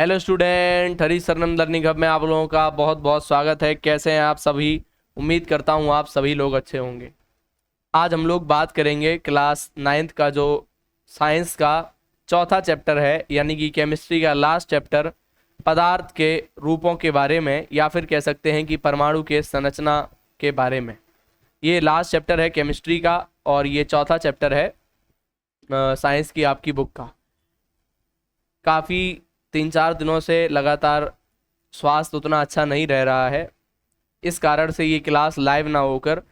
Hello student, हरी Saranam learning hub में आप लोगों का बहुत बहुत स्वागत है। कैसे हैं आप सभी? उम्मीद करता हूँ आप सभी लोग अच्छे होंगे। आज हम लोग बात करेंगे क्लास 9th का जो साइंस का चौथा चैप्टर है, यानी कि केमिस्ट्री का लास्ट चैप्टर, पदार्थ के रूपों के बारे में, या फिर कह सकते हैं कि परमाणु के संरचना के बारे में। ये लास्ट चैप्टर है केमिस्ट्री का और ये चौथा चैप्टर है साइंस की आपकी बुक का। काफ़ी 3-4 दिनों से लगातार स्वास्थ्य उतना अच्छा नहीं रह रहा है, इस कारण से ये क्लास लाइव ना होकर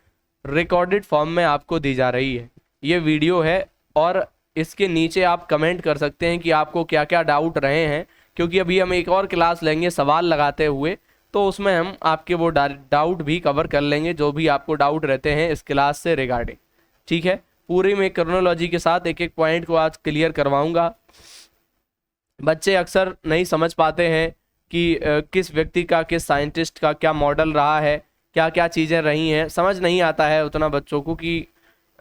रिकॉर्डेड फॉर्म में आपको दी जा रही है। ये वीडियो है और इसके नीचे आप कमेंट कर सकते हैं कि आपको क्या क्या डाउट रहे हैं, क्योंकि अभी हम एक और क्लास लेंगे सवाल लगाते हुए, तो उसमें हम आपके वो डाउट भी कवर कर लेंगे जो भी आपको डाउट रहते हैं इस क्लास से रिगार्डिंग। ठीक है, पूरी मैं क्रोनोलॉजी के साथ एक एक पॉइंट को आज क्लियर करवाऊंगा। बच्चे अक्सर नहीं समझ पाते हैं कि किस व्यक्ति का, किस साइंटिस्ट का क्या मॉडल रहा है, क्या क्या चीज़ें रही हैं, समझ नहीं आता है उतना बच्चों को कि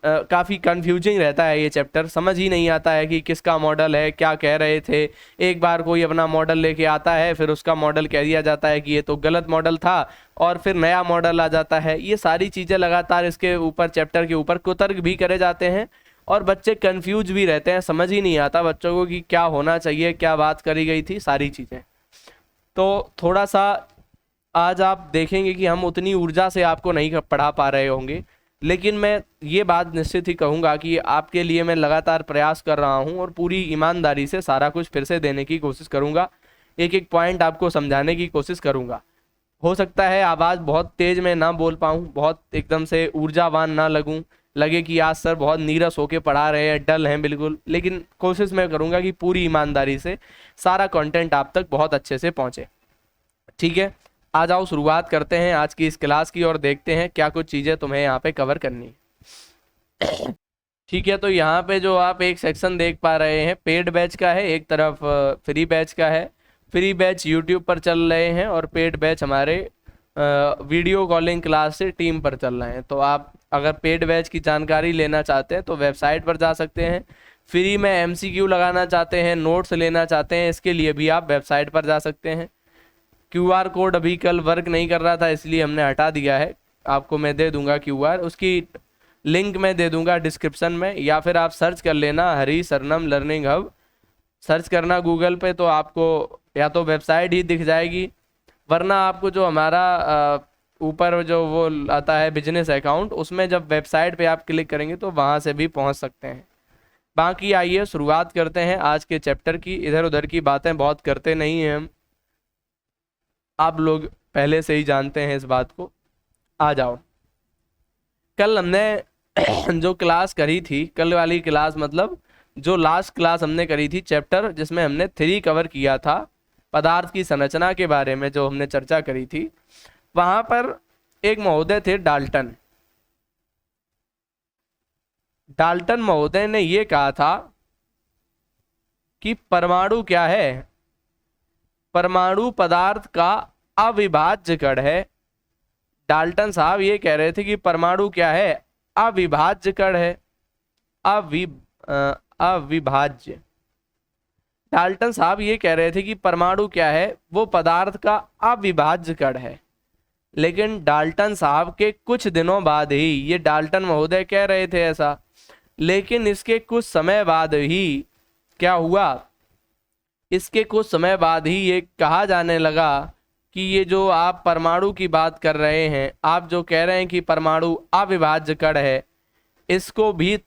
काफ़ी कंफ्यूजिंग रहता है ये चैप्टर। समझ ही नहीं आता है कि किसका मॉडल है, क्या कह रहे थे। एक बार कोई अपना मॉडल लेके आता है, फिर उसका मॉडल कह दिया जाता है कि ये तो गलत मॉडल था, और फिर नया मॉडल आ जाता है। ये सारी चीज़ें लगातार इसके ऊपर, चैप्टर के ऊपर कुतर्क भी करे जाते हैं और बच्चे कंफ्यूज भी रहते हैं। समझ ही नहीं आता बच्चों को कि क्या होना चाहिए, क्या बात करी गई थी, सारी चीज़ें। तो थोड़ा सा आज आप देखेंगे कि हम उतनी ऊर्जा से आपको नहीं पढ़ा पा रहे होंगे, लेकिन मैं ये बात निश्चित ही कहूँगा कि आपके लिए मैं लगातार प्रयास कर रहा हूँ और पूरी ईमानदारी से सारा कुछ फिर से देने की कोशिश करूँगा। एक एक पॉइंट आपको समझाने की कोशिश करूँगा। हो सकता है आवाज़ बहुत तेज़ में ना बोल पाऊँ, बहुत एकदम से ऊर्जावान ना लगूँ, लगे कि आज सर बहुत नीरस होके पढ़ा रहे हैं, डल हैं बिल्कुल, लेकिन कोशिश मैं करूँगा कि पूरी ईमानदारी से सारा कंटेंट आप तक बहुत अच्छे से पहुँचे। ठीक है, आ जाओ शुरुआत करते हैं आज की इस क्लास की और देखते हैं क्या कुछ चीज़ें तुम्हें यहाँ पे कवर करनी है। ठीक है, तो यहाँ पे जो आप एक सेक्शन देख पा रहे हैं पेड बैच का है, एक तरफ फ्री बैच का है। फ्री बैच यूट्यूब पर चल रहे हैं और पेड बैच हमारे वीडियो कॉलिंग क्लास से टीम पर चल रहे हैं। तो आप अगर पेड बैच की जानकारी लेना चाहते हैं तो वेबसाइट पर जा सकते हैं। फ्री में MCQ लगाना चाहते हैं, नोट्स लेना चाहते हैं, इसके लिए भी आप वेबसाइट पर जा सकते हैं। QR कोड अभी कल वर्क नहीं कर रहा था, इसलिए हमने हटा दिया है। आपको मैं दे दूंगा QR, उसकी लिंक मैं दे दूंगा डिस्क्रिप्शन में, या फिर आप सर्च कर लेना हरी सरनम लर्निंग हब, सर्च करना गूगल पे, तो आपको या तो वेबसाइट ही दिख जाएगी, वरना आपको जो हमारा ऊपर जो वो आता है बिजनेस अकाउंट, उसमें जब वेबसाइट पे आप क्लिक करेंगे तो वहाँ से भी पहुँच सकते हैं। बाकी आइए शुरुआत करते हैं आज के चैप्टर की। इधर उधर की बातें बहुत करते नहीं हैं हम, आप लोग पहले से ही जानते हैं इस बात को। आ जाओ, कल हमने जो क्लास करी थी, कल वाली क्लास मतलब जो लास्ट क्लास हमने करी थी चैप्टर जिसमें हमने 3 कवर किया था, पदार्थ की संरचना के बारे में जो हमने चर्चा करी थी, वहां पर एक महोदय थे डाल्टन। डाल्टन महोदय ने ये कहा था कि परमाणु क्या है? परमाणु पदार्थ का अविभाज्य कण है। डाल्टन साहब ये कह रहे थे कि परमाणु क्या है? अविभाज्य कण है। अविभाज्य। डाल्टन साहब ये कह रहे थे कि परमाणु क्या है? वो पदार्थ का अविभाज्य कण है। लेकिन डाल्टन साहब के कुछ दिनों बाद ही, ये डाल्टन महोदय कह रहे थे ऐसा, लेकिन इसके कुछ समय बाद ही क्या हुआ? इसके कुछ समय बाद ही ये कहा जाने लगा कि ये जो आप परमाणु की बात कर रहे हैं, आप जो कह रहे हैं कि परमाणु अविभाज्य कण है, इसको भी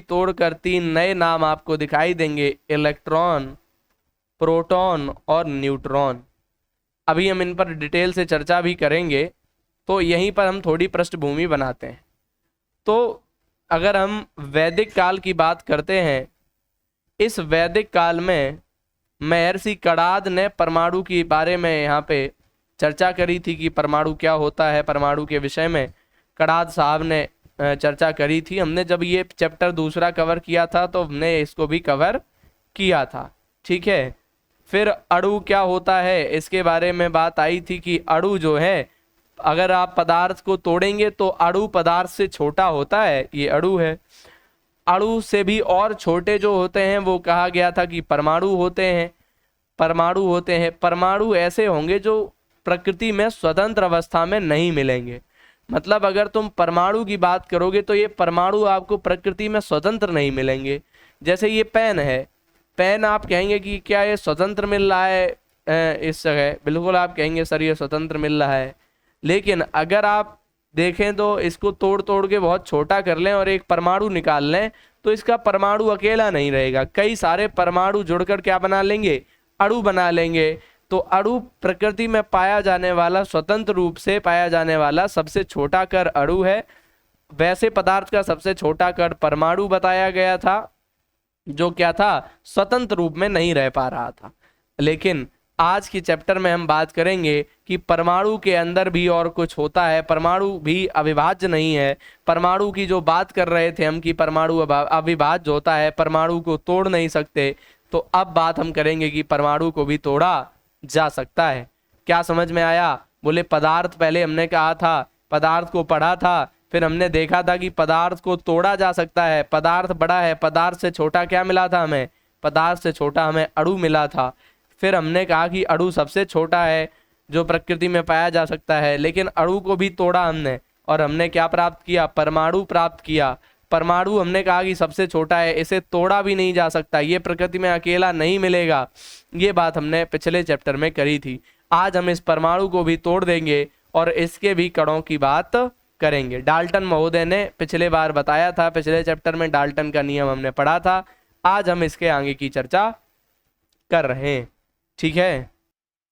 तोड़कर 3 नए नाम आपको दिखाई देंगे, इलेक्ट्रॉन, प्रोटॉन और न्यूट्रॉन। अभी हम इन पर डिटेल से चर्चा भी करेंगे, तो यहीं पर हम थोड़ी पृष्ठभूमि बनाते हैं। तो अगर हम वैदिक काल की बात करते हैं, इस वैदिक काल में महर्षि कणाद ने परमाणु के बारे में यहाँ पे चर्चा करी थी कि परमाणु क्या होता है। परमाणु के विषय में कणाद साहब ने चर्चा करी थी। हमने जब ये चैप्टर दूसरा कवर किया था तो हमने इसको भी कवर किया था। ठीक है, फिर अणु क्या होता है इसके बारे में बात आई थी कि अणु जो है, अगर आप पदार्थ को तोड़ेंगे तो अणु पदार्थ से छोटा होता है, ये अणु है। अणु से भी और छोटे जो होते हैं वो कहा गया था कि परमाणु होते हैं। परमाणु होते हैं, परमाणु ऐसे होंगे जो प्रकृति में स्वतंत्र अवस्था में नहीं मिलेंगे। मतलब अगर तुम परमाणु की बात करोगे तो ये परमाणु आपको प्रकृति में स्वतंत्र नहीं मिलेंगे। जैसे ये पेन है, पेन आप कहेंगे कि क्या ये स्वतंत्र मिल रहा है इस जगह, बिल्कुल आप कहेंगे सर ये स्वतंत्र मिल रहा है। लेकिन अगर आप देखें तो इसको तोड़ तोड़ के बहुत छोटा कर लें और एक परमाणु निकाल लें तो इसका परमाणु अकेला नहीं रहेगा, कई सारे परमाणु जुड़कर क्या बना लेंगे, अणु बना लेंगे। तो अणु प्रकृति में पाया जाने वाला, स्वतंत्र रूप से पाया जाने वाला सबसे छोटा कण अणु है। वैसे पदार्थ का सबसे छोटा कण परमाणु बताया गया था, जो क्या था, स्वतंत्र रूप में नहीं रह पा रहा था। लेकिन आज के चैप्टर में हम बात करेंगे कि परमाणु के अंदर भी और कुछ होता है, परमाणु भी अविभाज्य नहीं है। परमाणु की जो बात कर रहे थे हम कि परमाणु अविभाज्य होता है, परमाणु को तोड़ नहीं सकते, तो अब बात हम करेंगे कि परमाणु को भी तोड़ा जा सकता है। क्या समझ में आया? बोले पदार्थ पहले हमने कहा था, पदार्थ को पढ़ा था, फिर हमने देखा था कि पदार्थ को तोड़ा जा सकता है। पदार्थ बड़ा है, पदार्थ से छोटा क्या मिला था हमें, पदार्थ से छोटा हमें अणु मिला था। फिर हमने कहा कि अणु सबसे छोटा है जो प्रकृति में पाया जा सकता है, लेकिन अणु को भी तोड़ा हमने और हमने क्या प्राप्त किया, परमाणु प्राप्त किया। परमाणु हमने कहा कि सबसे छोटा है, इसे तोड़ा भी नहीं जा सकता, ये प्रकृति में अकेला नहीं मिलेगा। ये बात हमने पिछले चैप्टर में करी थी। आज हम इस परमाणु को भी तोड़ देंगे और इसके भी कणों की बात करेंगे। डाल्टन महोदय ने पिछले बार बताया था, पिछले चैप्टर में डाल्टन का नियम हमने पढ़ा था। आज हम इसके आगे की चर्चा कर रहे हैं, ठीक है।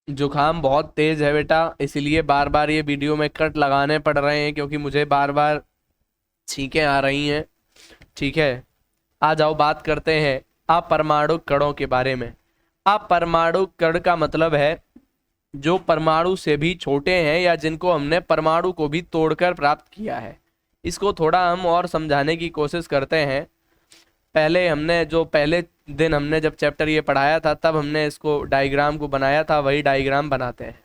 जुकाम बहुत तेज है बेटा, इसीलिए बार बार ये वीडियो में कट लगाने पड़ रहे हैं, क्योंकि मुझे बार बार छींकें आ रही हैं, ठीक है। आ जाओ बात करते हैं अपरमाणु कणों के बारे में। अपरमाणु कण का मतलब है जो परमाणु से भी छोटे हैं या जिनको हमने परमाणु को भी तोड़कर प्राप्त किया है। इसको थोड़ा हम और समझाने की कोशिश करते हैं। पहले दिन हमने जब चैप्टर ये पढ़ाया था तब हमने इसको डायग्राम को बनाया था, वही डायग्राम बनाते हैं।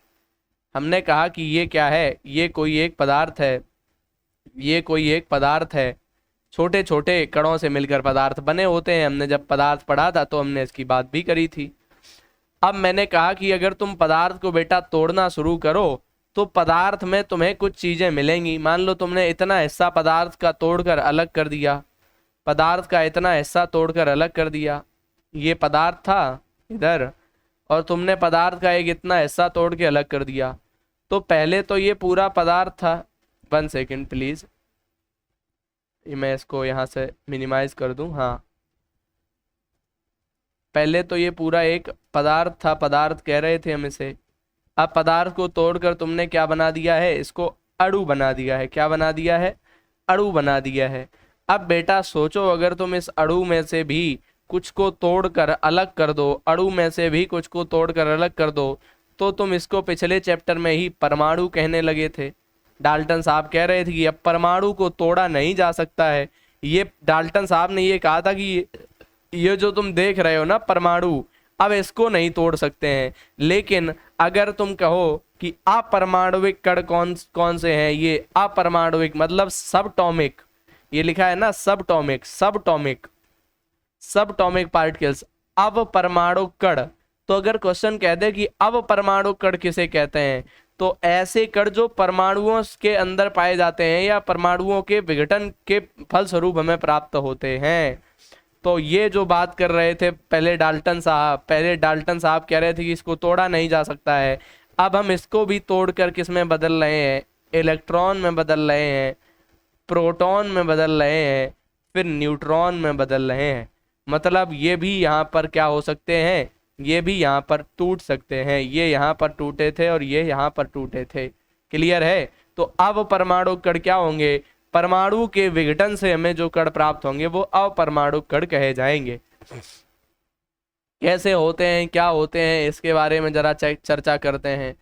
हमने कहा कि ये क्या है, ये कोई एक पदार्थ है, ये कोई एक पदार्थ है, छोटे छोटे कणों से मिलकर पदार्थ बने होते हैं। हमने जब पदार्थ पढ़ा था तो हमने इसकी बात भी करी थी। अब मैंने कहा कि अगर तुम पदार्थ को बेटा तोड़ना शुरू करो तो पदार्थ में तुम्हें कुछ चीजें मिलेंगी। मान लो तुमने इतना हिस्सा पदार्थ का तोड़कर अलग कर दिया, पदार्थ का इतना हिस्सा तोड़कर अलग कर दिया, ये पदार्थ था इधर, और तुमने पदार्थ का एक इतना हिस्सा तोड़ के अलग कर दिया। तो पहले तो ये पूरा पदार्थ था, 1 सेकेंड प्लीज, मैं इसको यहाँ से मिनिमाइज कर दूं। हाँ, पहले तो ये पूरा एक पदार्थ था, पदार्थ कह रहे थे हम इसे। अब पदार्थ को तोड़कर तुमने क्या बना दिया है, इसको अणु बना दिया है। क्या बना दिया है, अणु बना दिया है। अब बेटा सोचो, अगर तुम इस अणु में से भी कुछ को तोड़कर अलग कर दो, अणु में से भी कुछ को तोड़कर अलग कर दो, तो तुम इसको पिछले चैप्टर में ही परमाणु कहने लगे थे। डाल्टन साहब कह रहे थे कि अब परमाणु को तोड़ा नहीं जा सकता है। ये डाल्टन साहब ने ये कहा था कि ये जो तुम देख रहे हो ना परमाणु, अब इसको नहीं तोड़ सकते हैं। लेकिन अगर तुम कहो कि अपरमाणुविक कण कौन कौन से हैं, ये अपरमाणुविक मतलब सबटॉमिक, ये लिखा है ना सबटॉमिक, सबटॉमिक पार्टिकल्स, अब परमाणु कण। तो अगर क्वेश्चन कह दे कि अब परमाणु कण किसे कहते हैं, तो ऐसे कण जो परमाणुओं के अंदर पाए जाते हैं या परमाणुओं के विघटन के फलस्वरूप हमें प्राप्त होते हैं। तो ये जो बात कर रहे थे पहले डाल्टन साहब कह रहे थे कि इसको तोड़ा नहीं जा सकता है। अब हम इसको भी तोड़कर किस में बदल रहे हैं, इलेक्ट्रॉन में बदल रहे हैं, प्रोटॉन में बदल रहे हैं, फिर न्यूट्रॉन में बदल रहे हैं। मतलब ये भी यहाँ पर क्या हो सकते हैं, ये भी यहाँ पर टूट सकते हैं। ये यहाँ पर टूटे थे और ये यहाँ पर टूटे थे। क्लियर है? तो अब परमाणु कण क्या होंगे, परमाणु के विघटन से हमें जो कण प्राप्त होंगे वो अपरमाणु कण कहे जाएंगे। कैसे होते हैं, क्या होते हैं, इसके बारे में जरा चर्चा करते हैं।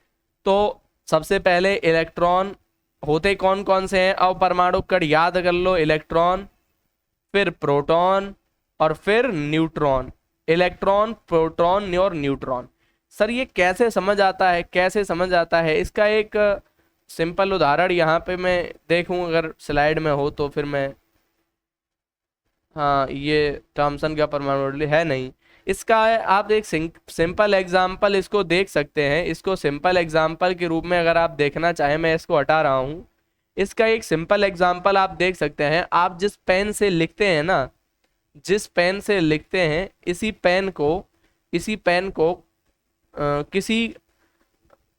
तो सबसे पहले इलेक्ट्रॉन होते कौन कौन से हैं, अपरमाणु कण याद कर लो, इलेक्ट्रॉन, फिर प्रोटॉन और फिर न्यूट्रॉन। इलेक्ट्रॉन, प्रोटॉन और न्यूट्रॉन। सर ये कैसे समझ आता है, कैसे समझ आता है, इसका एक सिंपल उदाहरण यहाँ पे मैं देखूं, अगर स्लाइड में हो तो फिर मैं, हाँ ये थॉमसन का परमाणु है नहीं, इसका आप एक सिंपल एग्जाम्पल इसको देख सकते हैं। इसको सिंपल एग्जाम्पल के रूप में अगर आप देखना चाहें, मैं इसको हटा रहा हूँ। इसका एक सिंपल एग्जाम्पल आप देख सकते हैं। आप जिस पेन से लिखते हैं ना, जिस पेन से लिखते हैं, इसी पेन को किसी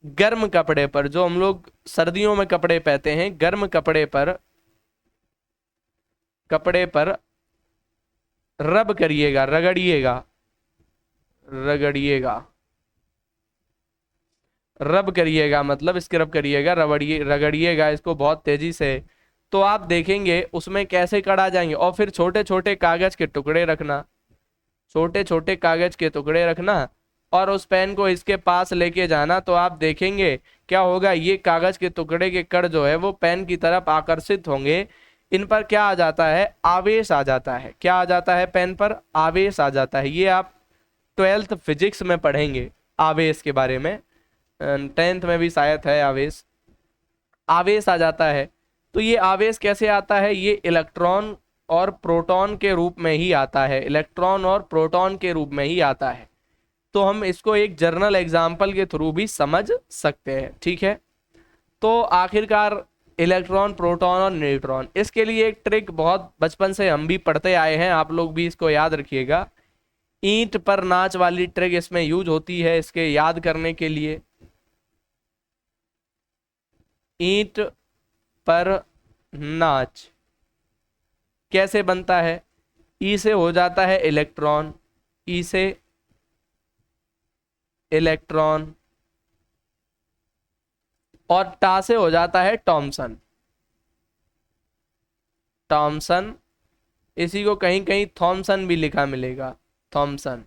गर्म कपड़े पर, जो हम लोग सर्दियों में कपड़े पहनते हैं, गर्म कपड़े पर रब करिएगा, रगड़िएगा, रब करिएगा मतलब स्क्रब करिएगा, रगड़िएगा इसको बहुत तेजी से, तो आप देखेंगे उसमें कैसे कण आ जाएंगे। और फिर छोटे छोटे कागज के टुकड़े रखना, छोटे छोटे कागज के टुकड़े रखना, और उस पेन को इसके पास लेके जाना, तो आप देखेंगे क्या होगा, ये कागज के टुकड़े के कण जो है वो पेन की तरफ आकर्षित होंगे। इन पर क्या आ जाता है, आवेश आ जाता है। क्या आ जाता है, पेन पर आवेश आ जाता है। ये आप 12th फिजिक्स में पढ़ेंगे आवेश के बारे में, 10th में भी शायद है आवेश। आवेश आ जाता है। तो ये आवेश कैसे आता है, ये इलेक्ट्रॉन और प्रोटॉन के रूप में ही आता है, इलेक्ट्रॉन और प्रोटॉन के रूप में ही आता है। तो हम इसको एक जर्नल एग्जाम्पल के थ्रू भी समझ सकते हैं, ठीक है। तो आखिरकार इलेक्ट्रॉन, प्रोटॉन और न्यूट्रॉन, इसके लिए एक ट्रिक बहुत बचपन से हम भी पढ़ते आए हैं, आप लोग भी इसको याद रखिएगा। ईंट पर नाच वाली ट्रिक इसमें यूज होती है इसके याद करने के लिए। ईंट पर नाच कैसे बनता है, ई से हो जाता है इलेक्ट्रॉन, ई से इलेक्ट्रॉन, और टा से हो जाता है थॉमसन, थॉमसन, इसी को कहीं कहीं थॉमसन भी लिखा मिलेगा, थॉमसन।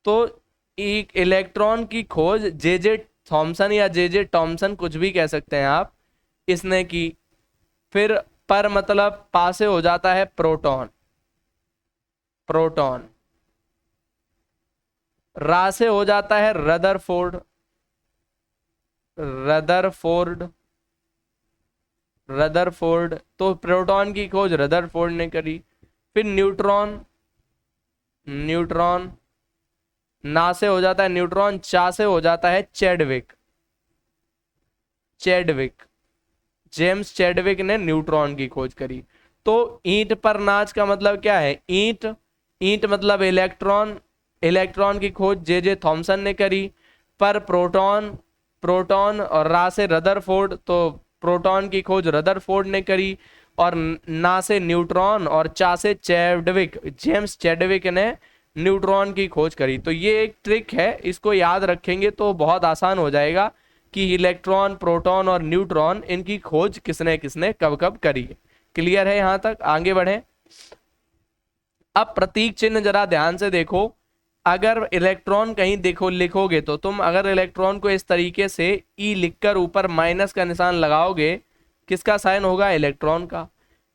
तो एक इलेक्ट्रॉन की खोज जे थॉमसन या जे थॉमसन, कुछ भी कह सकते हैं आप, इसने की। फिर पर मतलब पा से हो जाता है प्रोटॉन, प्रोटॉन। रा से हो जाता है रदरफोर्ड, रदरफोर्ड, रदरफोर्ड। तो प्रोटॉन की खोज रदरफोर्ड ने करी। फिर न्यूट्रॉन, न्यूट्रॉन, ना से हो जाता है न्यूट्रॉन, चा से हो जाता है चैडविक, चैडविक, जेम्स चैडविक ने न्यूट्रॉन की खोज करी। तो ईंट पर नाच का मतलब क्या है, ईंट, ईंट मतलब इलेक्ट्रॉन, इलेक्ट्रॉन की खोज जे थॉमसन ने करी। पर प्रोटॉन, प्रोटॉन, और रा से रदरफोर्ड, तो प्रोटॉन की खोज रदरफोर्ड ने करी। और ना से न्यूट्रॉन, और चा से चैडविक, जेम्स चैडविक ने न्यूट्रॉन की खोज करी। तो ये एक ट्रिक है, इसको याद रखेंगे तो बहुत आसान हो जाएगा कि इलेक्ट्रॉन, प्रोटॉन और न्यूट्रॉन, इनकी खोज किसने किसने कब कब करी है। क्लियर है यहाँ तक, आगे बढ़े। अब प्रतीक चिन्ह जरा ध्यान से देखो। अगर इलेक्ट्रॉन कहीं देखो लिखोगे, तो तुम अगर इलेक्ट्रॉन को इस तरीके से ई लिखकर ऊपर माइनस का निशान लगाओगे, किसका साइन होगा, इलेक्ट्रॉन का।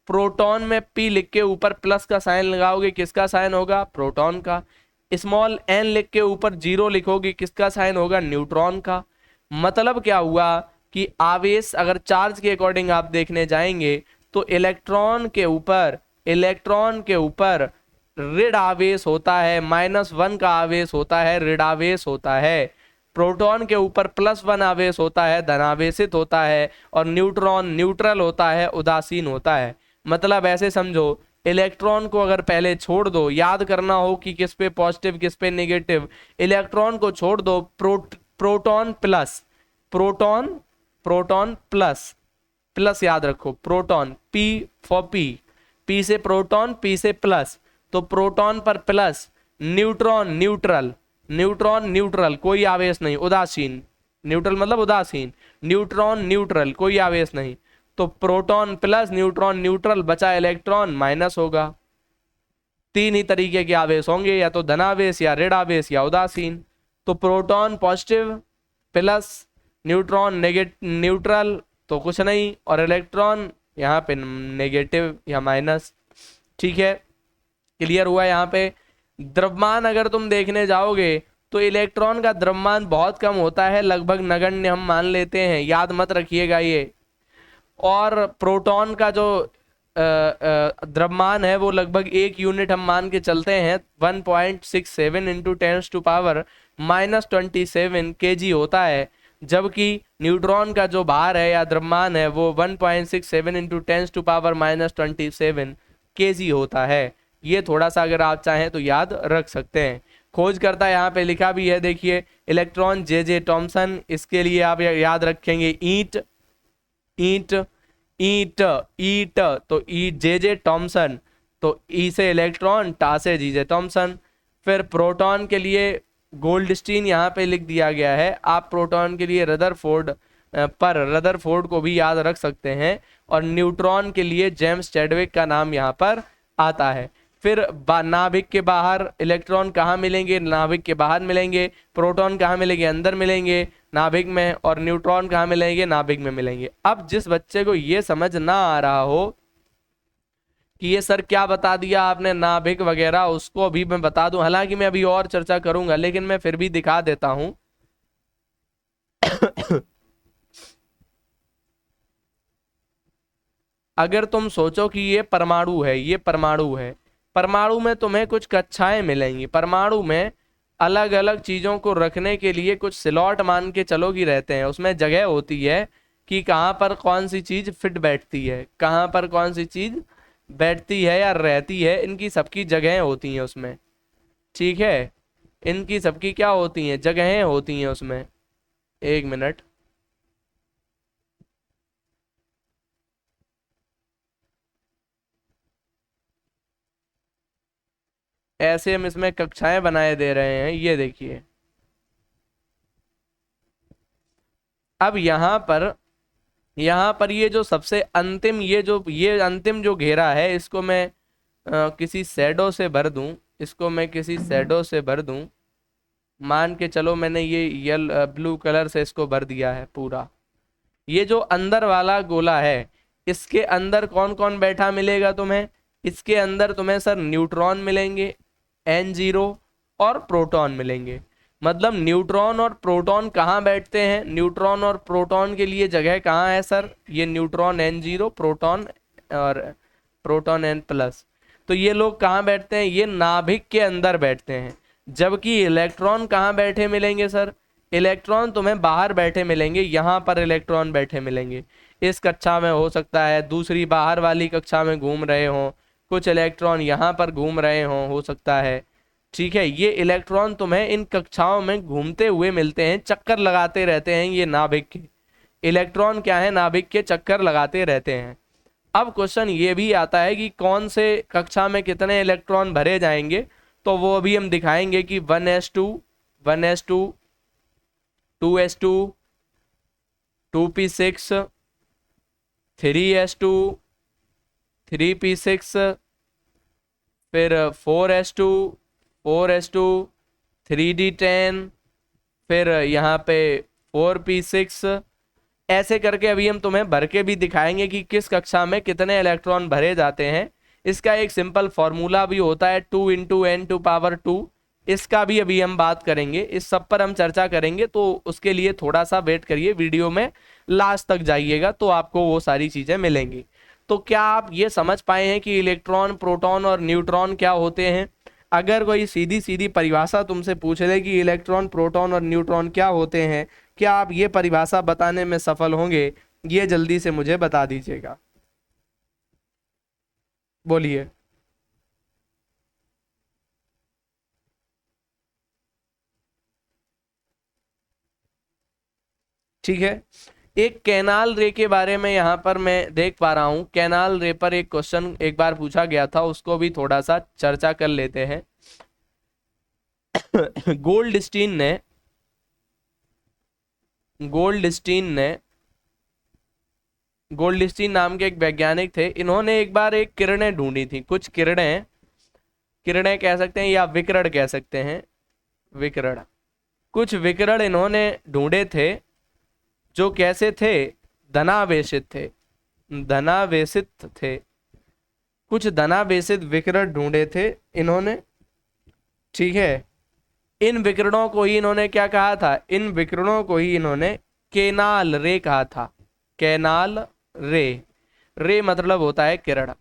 प्रोटॉन में पी लिख के ऊपर प्लस का साइन लगाओगे, किसका साइन होगा, प्रोटॉन का। स्मॉल एन लिख के ऊपर जीरो लिखोगे, किसका साइन होगा, न्यूट्रॉन का। मतलब क्या हुआ कि आवेश अगर चार्ज के अकॉर्डिंग आप देखने जाएंगे, तो इलेक्ट्रॉन के ऊपर, इलेक्ट्रॉन के ऊपर ऋण आवेश होता है, -1 का आवेश होता है, ऋण आवेश होता है। प्रोटॉन के ऊपर +1 आवेश होता है, धनावेशित होता है। और न्यूट्रॉन न्यूट्रल होता है, उदासीन होता है। मतलब ऐसे समझो, इलेक्ट्रॉन को अगर पहले छोड़ दो, याद करना हो कि किस पे पॉजिटिव किस पे नेगेटिव, इलेक्ट्रॉन को छोड़ दो, proton plus, proton, proton plus, plus याद रखो, प्रोटॉन, पी फॉर पी से प्रोटॉन, पी से प्लस, तो प्रोटॉन पर plus, neutron neutral, neutron neutral, कोई आवेश नहीं, उदासीन, न्यूट्रल मतलब उदासीन, न्यूट्रॉन न्यूट्रल, कोई आवेश नहीं। तो प्रोटॉन प्लस, न्यूट्रॉन न्यूट्रल, बचा इलेक्ट्रॉन माइनस होगा। तीन ही तरीके के आवेश होंगे, या तो धनावेश या ऋण आवेश या उदासीन। तो proton positive plus, neutron neutral तो कुछ नहीं, और इलेक्ट्रॉन यहाँ पे नेगेटिव या माइनस। ठीक है, क्लियर हुआ यहाँ पे। द्रव्यमान अगर तुम देखने जाओगे, तो इलेक्ट्रॉन का द्रव्यमान बहुत कम होता है, लगभग नगण्य हम मान लेते हैं, याद मत रखिएगा ये। और प्रोटॉन का जो द्रव्यमान है वो लगभग 1 यूनिट हम मान के चलते हैं 1.67 इंटू 10⁻⁻27 kg होता है, जबकि न्यूट्रॉन का जो भार है या द्रव्यमान है वो 1.67 इंटू 10⁻⁻27 kg होता है। ये थोड़ा सा अगर आप चाहें तो याद रख सकते हैं। खोजकर्ता यहाँ पे लिखा भी है, देखिए इलेक्ट्रॉन जे थॉमसन, इसके लिए आप याद रखेंगे ईंट, ईंट ईंट ईंट, तो ई जे थॉमसन, तो ई से इलेक्ट्रॉन, टा से जे थॉमसन। फिर प्रोटॉन के लिए गोल्डस्टीन यहाँ पे लिख दिया गया है, आप प्रोटॉन के लिए रदरफोर्ड पर रदरफोर्ड को भी याद रख सकते हैं, और न्यूट्रॉन के लिए जेम्स चैडविक का नाम यहाँ पर आता है। फिर नाभिक के बाहर इलेक्ट्रॉन कहाँ मिलेंगे, नाभिक के बाहर मिलेंगे। प्रोटॉन कहाँ मिलेंगे, अंदर मिलेंगे नाभिक में। और न्यूट्रॉन कहाँ मिलेंगे, नाभिक में मिलेंगे। अब जिस बच्चे को ये समझ ना आ रहा हो कि ये सर क्या बता दिया आपने नाभिक वगैरह, उसको अभी मैं बता दूं, हालांकि मैं अभी और चर्चा करूंगा, लेकिन मैं फिर भी दिखा देता हूं। अगर तुम सोचो कि ये परमाणु है, ये परमाणु है, परमाणु में तुम्हें कुछ कक्षाएं मिलेंगी। परमाणु में अलग अलग चीजों को रखने के लिए कुछ स्लॉट मान के चलो कि रहते हैं, उसमें जगह होती है कि कहाँ पर कौन सी चीज फिट बैठती है, कहाँ पर कौन सी चीज बैठती है या रहती है, इनकी सबकी जगहें होती हैं उसमें। ठीक है, इनकी सबकी क्या होती हैं, जगहें होती हैं उसमें। एक मिनट, ऐसे हम इसमें कक्षाएं बनाए दे रहे हैं, ये देखिए। अब यहाँ पर ये जो सबसे अंतिम, ये अंतिम जो घेरा है, इसको मैं किसी शैडो से भर दूं, इसको मैं किसी शैडो से भर दूं। मान के चलो मैंने ये ब्लू कलर से इसको भर दिया है पूरा। ये जो अंदर वाला गोला है, इसके अंदर कौन कौन बैठा मिलेगा तुम्हें, इसके अंदर तुम्हें सर न्यूट्रॉन मिलेंगे N0 और प्रोटॉन मिलेंगे। मतलब न्यूट्रॉन और प्रोटॉन कहाँ बैठते हैं, न्यूट्रॉन और प्रोटॉन के लिए जगह कहाँ है सर, ये न्यूट्रॉन N0, प्रोटॉन और प्रोटॉन N+। तो ये लोग कहाँ बैठते हैं, ये नाभिक के अंदर बैठते हैं। जबकि इलेक्ट्रॉन कहाँ बैठे मिलेंगे सर, इलेक्ट्रॉन तुम्हें बाहर बैठे मिलेंगे, यहाँ पर इलेक्ट्रॉन बैठे मिलेंगे। इस कक्षा में हो सकता है, दूसरी बाहर वाली कक्षा में घूम रहे हों, कुछ इलेक्ट्रॉन यहाँ पर घूम रहे हों, हो सकता है। ठीक है, ये इलेक्ट्रॉन तुम्हें इन कक्षाओं में घूमते हुए मिलते हैं, चक्कर लगाते रहते हैं ये नाभिक के। इलेक्ट्रॉन क्या है, नाभिक के चक्कर लगाते रहते हैं। अब क्वेश्चन ये भी आता है कि कौन से कक्षा में कितने इलेक्ट्रॉन भरे जाएंगे, तो वो अभी हम दिखाएंगे कि 1s2, 1s2, 2s2, 2p6, 3s2, 3p6, फिर 4s2, 4s2, 3d10, फिर यहाँ पे 4p6। ऐसे करके अभी हम तुम्हें भर के भी दिखाएंगे कि किस कक्षा में कितने इलेक्ट्रॉन भरे जाते हैं। इसका एक सिंपल फॉर्मूला भी होता है 2 इंटू n⁻²। इसका भी अभी हम बात करेंगे, इस सब पर हम चर्चा करेंगे, तो उसके लिए थोड़ा सा वेट करिए, वीडियो में लास्ट तक जाइएगा तो आपको वो सारी चीजें मिलेंगी। तो क्या आप ये समझ पाए हैं कि इलेक्ट्रॉन, प्रोटॉन और न्यूट्रॉन क्या होते हैं? अगर कोई सीधी सीधी परिभाषा तुमसे पूछ ले कि इलेक्ट्रॉन, प्रोटॉन और न्यूट्रॉन क्या होते हैं, क्या आप ये परिभाषा बताने में सफल होंगे? ये जल्दी से मुझे बता दीजिएगा, बोलिए। ठीक है, एक कैनाल रे के बारे में यहाँ पर मैं देख पा रहा हूँ। कैनाल रे पर एक क्वेश्चन एक बार पूछा गया था, उसको भी थोड़ा सा चर्चा कर लेते हैं। गोल्डस्टीन ने गोल्डस्टीन नाम के एक वैज्ञानिक थे, इन्होंने एक बार एक किरणें ढूंढी थी, कुछ किरणें कह सकते हैं या विकिरण कह सकते हैं, विकिरण, कुछ विकिरण इन्होंने ढूंढे थे जो कैसे थे, धनावेशित थे, धनावेशित थे। कुछ धनावेशित विकिरण ढूंढे थे इन्होंने। ठीक है, इन विकिरणों को ही इन्होंने क्या कहा था, इन विकिरणों को ही इन्होंने केनाल रे कहा था। केनाल रे, रे मतलब होता है किरण।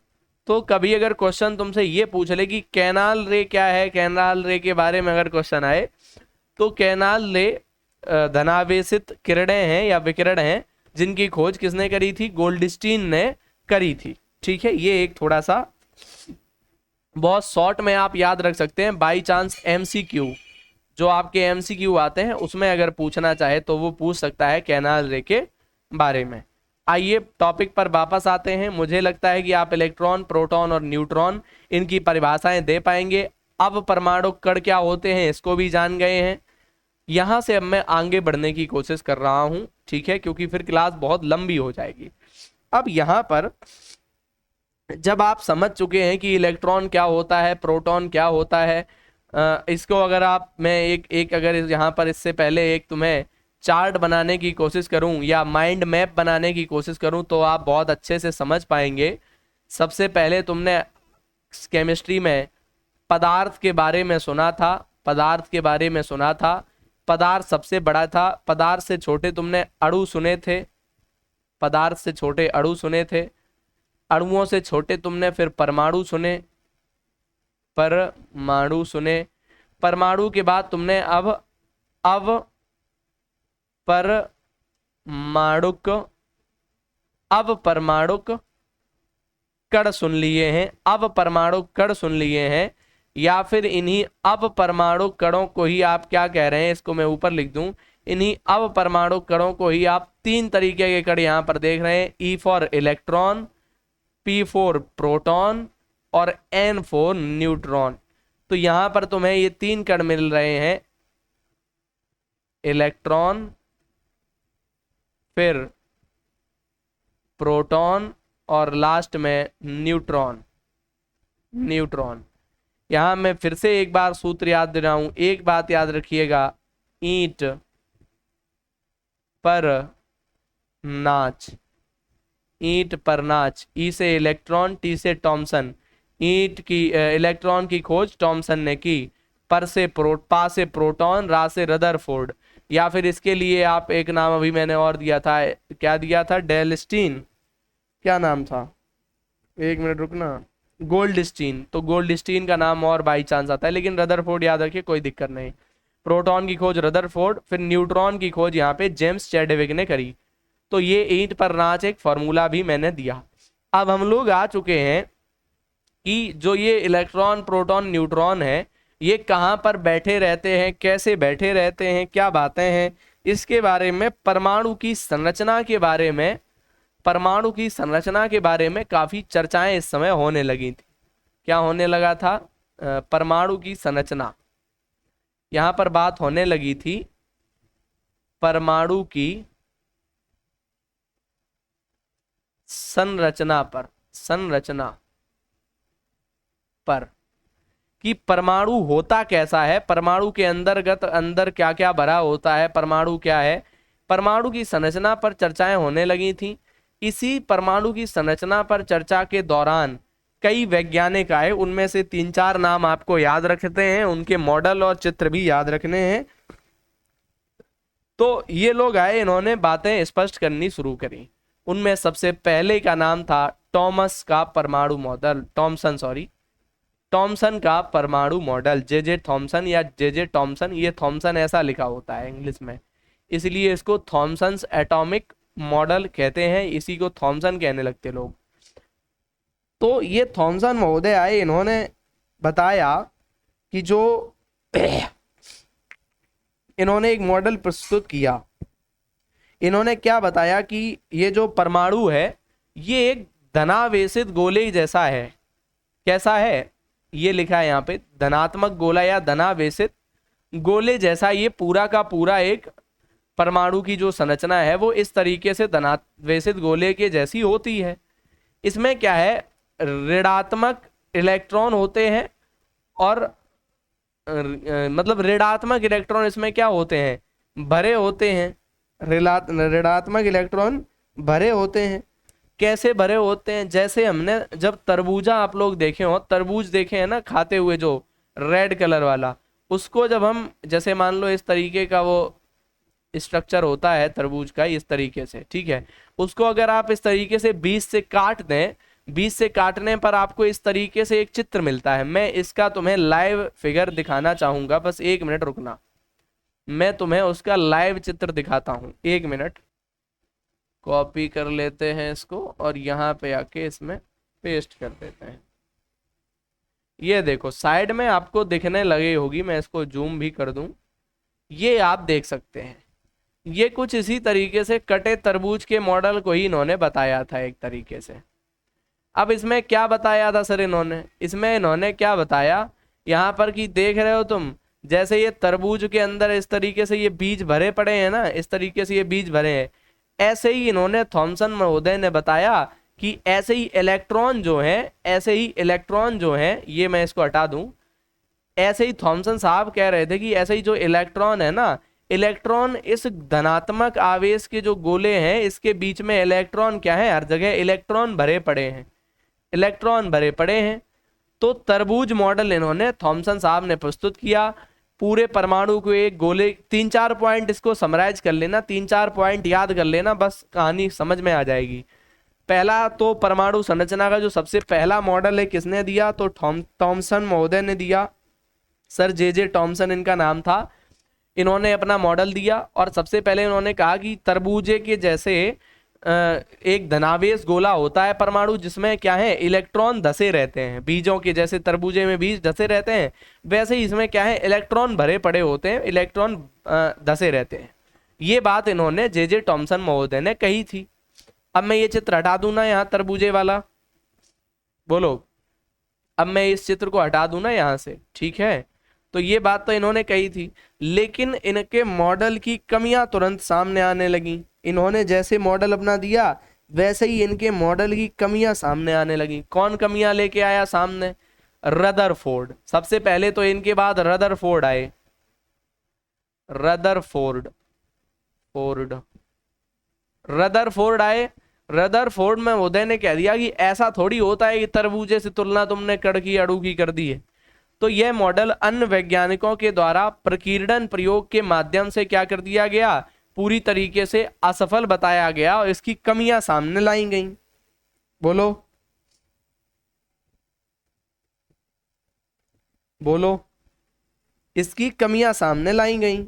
तो कभी अगर क्वेश्चन तुमसे ये पूछ ले कि कैनाल रे क्या है, कैनाल रे के बारे में अगर क्वेश्चन आए, तो कैनाल रे धनावेशित किरणें हैं या विकिरण हैं जिनकी खोज किसने करी थी, गोल्डस्टीन ने करी थी। ठीक है, ये एक थोड़ा सा बहुत शॉर्ट में आप याद रख सकते हैं। बाई चांस एमसीक्यू, जो आपके एमसीक्यू आते हैं उसमें अगर पूछना चाहे तो वो पूछ सकता है कैनाल रे के बारे में। आइए टॉपिक पर वापस आते हैं। मुझे लगता है कि आप इलेक्ट्रॉन, प्रोटॉन और न्यूट्रॉन इनकी परिभाषाएं दे पाएंगे। अब परमाणु कण क्या होते हैं इसको भी जान गए हैं। यहां से अब मैं आगे बढ़ने की कोशिश कर रहा हूं, ठीक है, क्योंकि फिर क्लास बहुत लंबी हो जाएगी। अब यहां पर जब आप समझ चुके हैं कि इलेक्ट्रॉन क्या होता है, प्रोटॉन क्या होता है, इसको अगर आप, मैं एक एक अगर यहाँ पर इससे पहले एक तुम्हें चार्ट बनाने की कोशिश करूं या माइंड मैप बनाने की कोशिश करूं तो आप बहुत अच्छे से समझ पाएंगे। सबसे पहले तुमने केमिस्ट्री में पदार्थ के बारे में सुना था, पदार्थ के बारे में सुना था। पदार्थ सबसे बड़ा था, पदार्थ से छोटे तुमने अणु सुने थे, पदार्थ से छोटे अणु सुने थे, अणुओं से छोटे तुमने फिर परमाणु सुने, परमाणु सुने, परमाणु के बाद तुमने अब परमाणुक, अब परमाणुक कण सुन लिए हैं, अब परमाणु कण सुन लिए हैं, या फिर इन्हीं अब परमाणु कणों को ही आप क्या कह रहे हैं, इसको मैं ऊपर लिख दूं, इन्हीं अब परमाणु कणों को ही आप तीन तरीके के कण यहां पर देख रहे हैं, E for electron, P for proton और एन फॉर न्यूट्रॉन। तो यहां पर तुम्हें ये तीन कण मिल रहे हैं, इलेक्ट्रॉन, फिर प्रोटॉन और लास्ट में न्यूट्रॉन। न्यूट्रॉन यहां मैं फिर से एक बार सूत्र याद दे रहा हूं, एक बात याद रखिएगा, ईंट पर नाच, ईंट पर नाच, ई से इलेक्ट्रॉन, टी से टॉमसन, ईंट की इलेक्ट्रॉन की खोज टॉमसन ने की, पर से पा से प्रोटॉन, रा से रदरफोर्ड, या फिर इसके लिए आप एक नाम अभी मैंने और दिया था, क्या दिया था, डेलस्टीन, क्या नाम था, एक मिनट रुकना, गोल्डस्टीन। तो गोल्डस्टीन का नाम और बाई चांस आता है, लेकिन रदरफोर्ड याद रखिए, कोई दिक्कत नहीं। प्रोटॉन की खोज रदरफोर्ड, फिर न्यूट्रॉन की खोज यहाँ पे जेम्स चैडविक ने करी। तो ये ईंट पर नाच एक फॉर्मूला भी मैंने दिया। अब हम लोग आ चुके हैं कि जो ये इलेक्ट्रॉन, प्रोटॉन, न्यूट्रॉन है, ये कहाँ पर बैठे रहते हैं, कैसे बैठे रहते हैं, क्या बातें हैं, इसके बारे में, परमाणु की संरचना के बारे में, परमाणु की संरचना के बारे में काफी चर्चाएं इस समय होने लगी थी। क्या होने लगा था, परमाणु की संरचना, यहां पर बात होने लगी थी परमाणु की संरचना पर, संरचना पर, कि परमाणु होता कैसा है, परमाणु के अंतर्गत अंदर क्या क्या भरा होता है, परमाणु क्या है, परमाणु की संरचना पर चर्चाएं होने लगी थी। इसी परमाणु की संरचना पर चर्चा के दौरान कई वैज्ञानिक आए, उनमें से तीन चार नाम आपको याद रखते हैं, उनके मॉडल और चित्र भी याद रखने हैं। तो ये लोग आए, इन्होंने बातें स्पष्ट करनी शुरू करी। उनमें सबसे पहले का नाम था टॉमस का परमाणु मॉडल, टॉमसन, सॉरी, टॉमसन का परमाणु मॉडल, जे थॉमसन या जे टॉमसन, ये थॉमसन ऐसा लिखा होता है इंग्लिश में, इसलिए इसको थॉमसन्स एटॉमिक मॉडल कहते हैं, इसी को थॉमसन कहने लगते लोग। तो ये थॉमसन महोदय आए, इन्होंने बताया कि जो इन्होंने एक मॉडल प्रस्तुत किया। इन्होंने क्या बताया कि ये जो परमाणु है ये एक धनावेशित गोले जैसा है। कैसा है, ये लिखा है यहाँ पे, धनात्मक गोला या धनावेशित गोले जैसा। ये पूरा का पूरा एक परमाणु की जो संरचना है वो इस तरीके से धनावेशित गोले के जैसी होती है। इसमें क्या है, ऋणात्मक इलेक्ट्रॉन होते हैं और मतलब ऋणात्मक इलेक्ट्रॉन इसमें क्या होते हैं, भरे होते हैं। ऋणात्मक इलेक्ट्रॉन भरे होते हैं। कैसे भरे होते हैं, जैसे हमने जब तरबूजा आप लोग देखे हो, तरबूज देखे हैं ना खाते हुए, जो रेड कलर वाला, उसको जब हम, जैसे मान लो इस तरीके का वो स्ट्रक्चर होता है तरबूज का, इस तरीके से, ठीक है, उसको अगर आप इस तरीके से बीच से काट दें बीच से काटने पर आपको इस तरीके से एक चित्र मिलता है। मैं इसका तुम्हें लाइव फिगर दिखाना चाहूंगा, बस 1 मिनट रुकना, मैं तुम्हें उसका लाइव चित्र दिखाता हूं। 1 मिनट, कॉपी कर लेते हैं इसको और यहाँ पे आके इसमें पेस्ट कर देते हैं। ये देखो साइड में आपको दिखने लगी होगी, मैं इसको जूम भी कर दूं, ये आप देख सकते हैं। ये कुछ इसी तरीके से कटे तरबूज के मॉडल को ही इन्होंने बताया था एक तरीके से। अब इसमें क्या बताया था सर इन्होंने, इसमें इन्होंने क्या बताया, यहाँ पर कि देख रहे हो तुम, जैसे ये तरबूज के अंदर इस तरीके से ये बीज भरे पड़े हैं ना, इस तरीके से ये बीज भरे हैं, ऐसे ही इन्होंने थॉमसन महोदय ने बताया कि ऐसे ही इलेक्ट्रॉन जो है, ऐसे ही इलेक्ट्रॉन जो है, ये मैं इसको हटा दूं, ऐसे ही थॉमसन साहब कह रहे थे कि ऐसे ही जो इलेक्ट्रॉन है ना, इलेक्ट्रॉन इस धनात्मक आवेश के जो गोले हैं इसके बीच में इलेक्ट्रॉन क्या है, हर जगह इलेक्ट्रॉन भरे पड़े हैं, इलेक्ट्रॉन भरे पड़े हैं। तो तरबूज मॉडल इन्होंने थॉमसन साहब ने प्रस्तुत किया। पूरे परमाणु को एक गोले, 3-4 पॉइंट इसको समराइज कर लेना, 3-4 पॉइंट याद कर लेना, बस कहानी समझ में आ जाएगी। पहला तो परमाणु संरचना का जो सबसे पहला मॉडल है किसने दिया, तो थॉमसन महोदय ने दिया, सर जे टॉमसन इनका नाम था। इन्होंने अपना मॉडल दिया और सबसे पहले इन्होंने कहा कि तरबूजे के जैसे एक धनावेश गोला होता है परमाणु, जिसमें क्या है, इलेक्ट्रॉन धसे रहते हैं, बीजों के जैसे तरबूजे में बीज धसे रहते हैं, वैसे ही इसमें क्या है, इलेक्ट्रॉन भरे पड़े होते हैं, इलेक्ट्रॉन धसे रहते हैं। ये बात इन्होंने जे टॉमसन महोदय ने कही थी। अब मैं ये चित्र हटा दूं ना यहाँ तरबूजे वाला, बोलो, अब मैं इस चित्र को हटा दूं ना यहाँ से, ठीक है। तो ये बात तो इन्होंने कही थी, लेकिन इनके मॉडल की कमियां तुरंत सामने आने लगी। इन्होंने जैसे मॉडल अपना दिया वैसे ही इनके मॉडल की कमियां सामने आने लगी। कौन कमियां लेके आया सामने, रदरफोर्ड। सबसे पहले तो इनके बाद रदरफोर्ड आए, रदरफोर्ड, फोर्ड, रदरफोर्ड आए। रदरफोर्ड में उदय ने कह दिया कि ऐसा थोड़ी होता है कि तरबूजे से तुलना तुमने कड़की अड़ू की कर दी है। तो यह मॉडल अन्य वैज्ञानिकों के द्वारा प्रकीर्णन प्रयोग के माध्यम से क्या कर दिया गया, पूरी तरीके से असफल बताया गया और इसकी कमियां सामने लाई गई। बोलो बोलो, इसकी कमियां सामने लाई गई,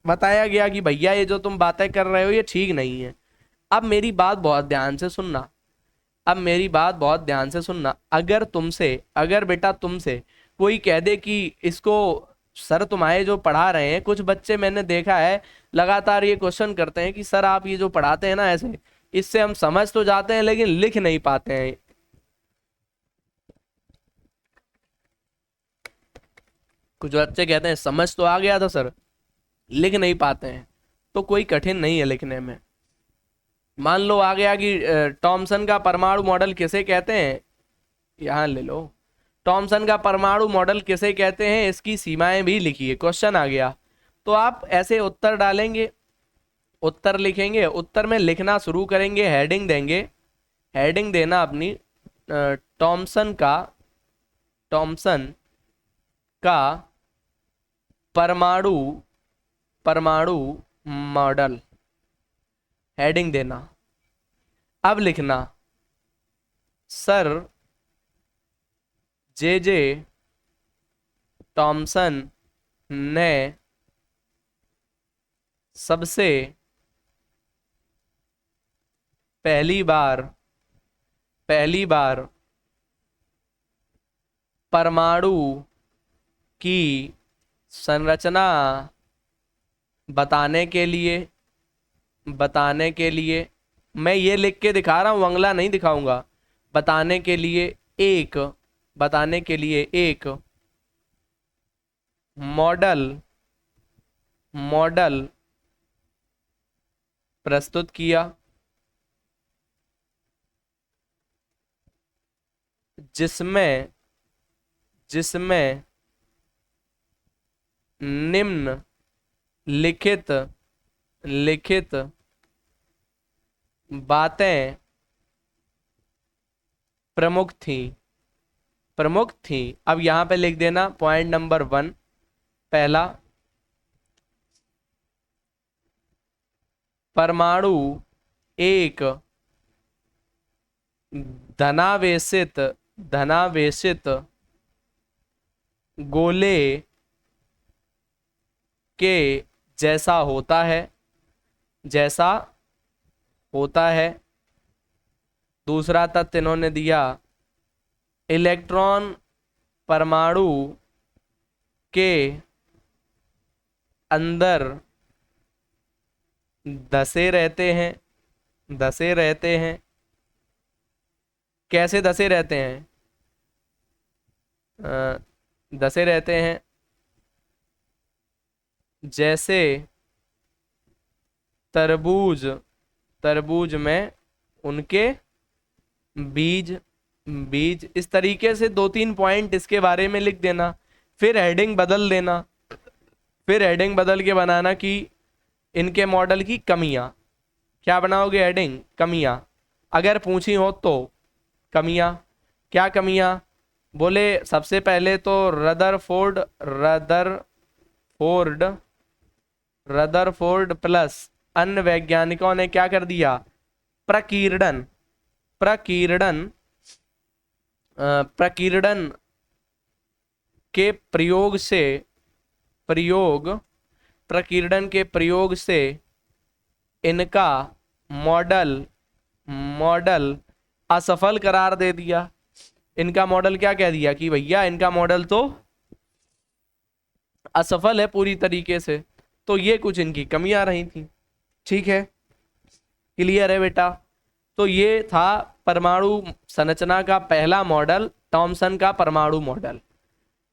बताया गया कि भैया ये जो तुम बातें कर रहे हो ये ठीक नहीं है। अब मेरी बात बहुत ध्यान से सुनना, अब मेरी बात बहुत ध्यान से सुनना। अगर तुमसे, अगर बेटा तुमसे कोई कह दे कि इसको सर तुम्हारे जो पढ़ा रहे हैं, कुछ बच्चे मैंने देखा है लगातार ये क्वेश्चन करते हैं कि सर आप ये जो पढ़ाते हैं ना ऐसे, इससे हम समझ तो जाते हैं लेकिन लिख नहीं पाते हैं। कुछ बच्चे कहते हैं समझ तो आ गया था सर, लिख नहीं पाते हैं। तो कोई कठिन नहीं है लिखने में। मान लो आ गया कि टॉमसन का परमाणु मॉडल किसे कहते हैं, यहां ले लो, टॉमसन का परमाणु मॉडल किसे कहते हैं, इसकी सीमाएं भी लिखिए, क्वेश्चन आ गया। तो आप ऐसे उत्तर डालेंगे, उत्तर लिखेंगे, उत्तर में लिखना शुरू करेंगे, हेडिंग देंगे, हेडिंग देना अपनी टॉमसन का, टॉमसन का परमाणु, परमाणु मॉडल, हेडिंग देना। अब लिखना सर जे टॉमसन ने सबसे पहली बार, पहली बार परमाणु की संरचना बताने के लिए, बताने के लिए, मैं ये लिख के दिखा रहा हूं, अगला नहीं दिखाऊंगा, बताने के लिए एक, बताने के लिए एक मॉडल, मॉडल प्रस्तुत किया जिसमें, जिसमें निम्न लिखित, लिखित बातें प्रमुख थी, प्रमुख थी। अब यहां पे लिख देना पॉइंट नंबर 1, पहला, परमाणु एक धनावेशित धनावेशित गोले के जैसा होता है, जैसा होता है। दूसरा तथ्य इन्होंने दिया, इलेक्ट्रॉन परमाणु के अंदर धसे रहते हैं, धसे रहते हैं। कैसे धसे रहते हैं? धसे रहते हैं जैसे तरबूज, तरबूज में उनके बीज, बीज। इस तरीके से 2-3 पॉइंट इसके बारे में लिख देना, फिर हेडिंग बदल देना, फिर हेडिंग बदल के बनाना कि इनके मॉडल की कमियां। क्या बनाओगे हेडिंग? कमियां। अगर पूछी हो तो कमियां। क्या कमियां? बोले सबसे पहले तो रदरफोर्ड, रदरफोर्ड, रदरफोर्ड प्लस अन्य वैज्ञानिकों ने क्या कर दिया? प्रकीर्णन, प्रकीर्णन, प्रकीर्णन के प्रयोग से, प्रकीर्णन के प्रयोग से इनका मॉडल, मॉडल असफल करार दे दिया। इनका मॉडल क्या कह दिया कि भैया इनका मॉडल तो असफल है पूरी तरीके से। तो ये कुछ इनकी कमियां रही थी। ठीक है, क्लियर है बेटा? तो ये था परमाणु संरचना का पहला मॉडल, थॉमसन का परमाणु मॉडल।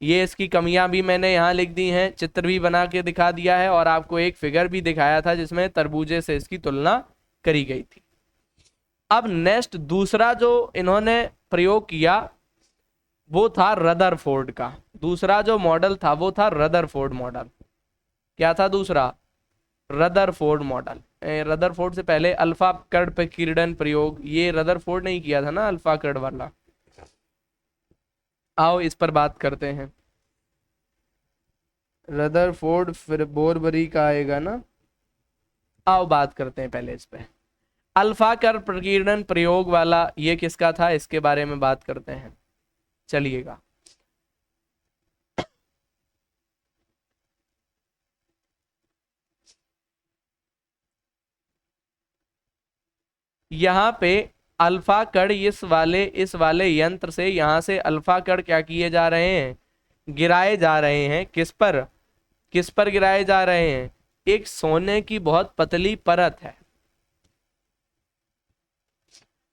ये इसकी कमियां भी मैंने यहाँ लिख दी हैं, चित्र भी बना के दिखा दिया है, और आपको एक फिगर भी दिखाया था जिसमें तरबूजे से इसकी तुलना करी गई थी। अब नेक्स्ट दूसरा जो इन्होंने प्रयोग किया वो था रदरफोर्ड का। दूसरा जो मॉडल था वो था रदरफोर्ड मॉडल। क्या था दूसरा? Rutherford model. रदरफोर्ड से पहले अल्फा कर्ण प्रकीर्णन प्रयोग, ये रदरफोर्ड नहीं किया था ना, अल्फा कर्ण वाला। आओ इस पर बात करते हैं। रदरफोर्ड फिर बोरबरी का आएगा ना। आओ बात करते हैं पहले इस पे। अल्फा कर्ण प्रकीर्णन प्रयोग वाला ये किसका था, इसके बारे में बात करते हैं। चलिएगा, यहाँ पे अल्फा कण इस वाले यंत्र से, यहाँ से अल्फा कण क्या किए जा रहे हैं? गिराए जा रहे हैं। किस पर? किस पर गिराए जा रहे हैं? एक सोने की बहुत पतली परत है,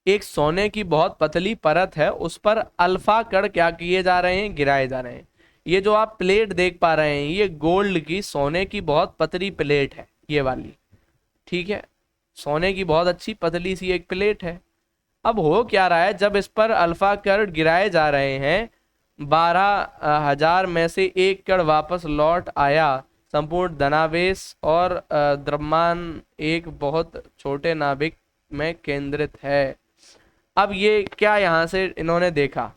एक सोने की बहुत पतली परत है, उस पर अल्फा कण क्या किए जा रहे हैं? गिराए जा रहे हैं। ये जो आप प्लेट देख पा रहे हैं ये गोल्ड की, सोने की बहुत पतली प्लेट है ये वाली। ठीक है, सोने की बहुत अच्छी पतली सी एक प्लेट है। अब हो क्या रहा है, जब इस पर अल्फा कण गिराए जा रहे हैं, 12,000 में से एक कण वापस लौट आया। संपूर्ण धनावेश और द्रव्यमान एक बहुत छोटे नाभिक में केंद्रित है। अब ये क्या यहाँ से इन्होंने देखा,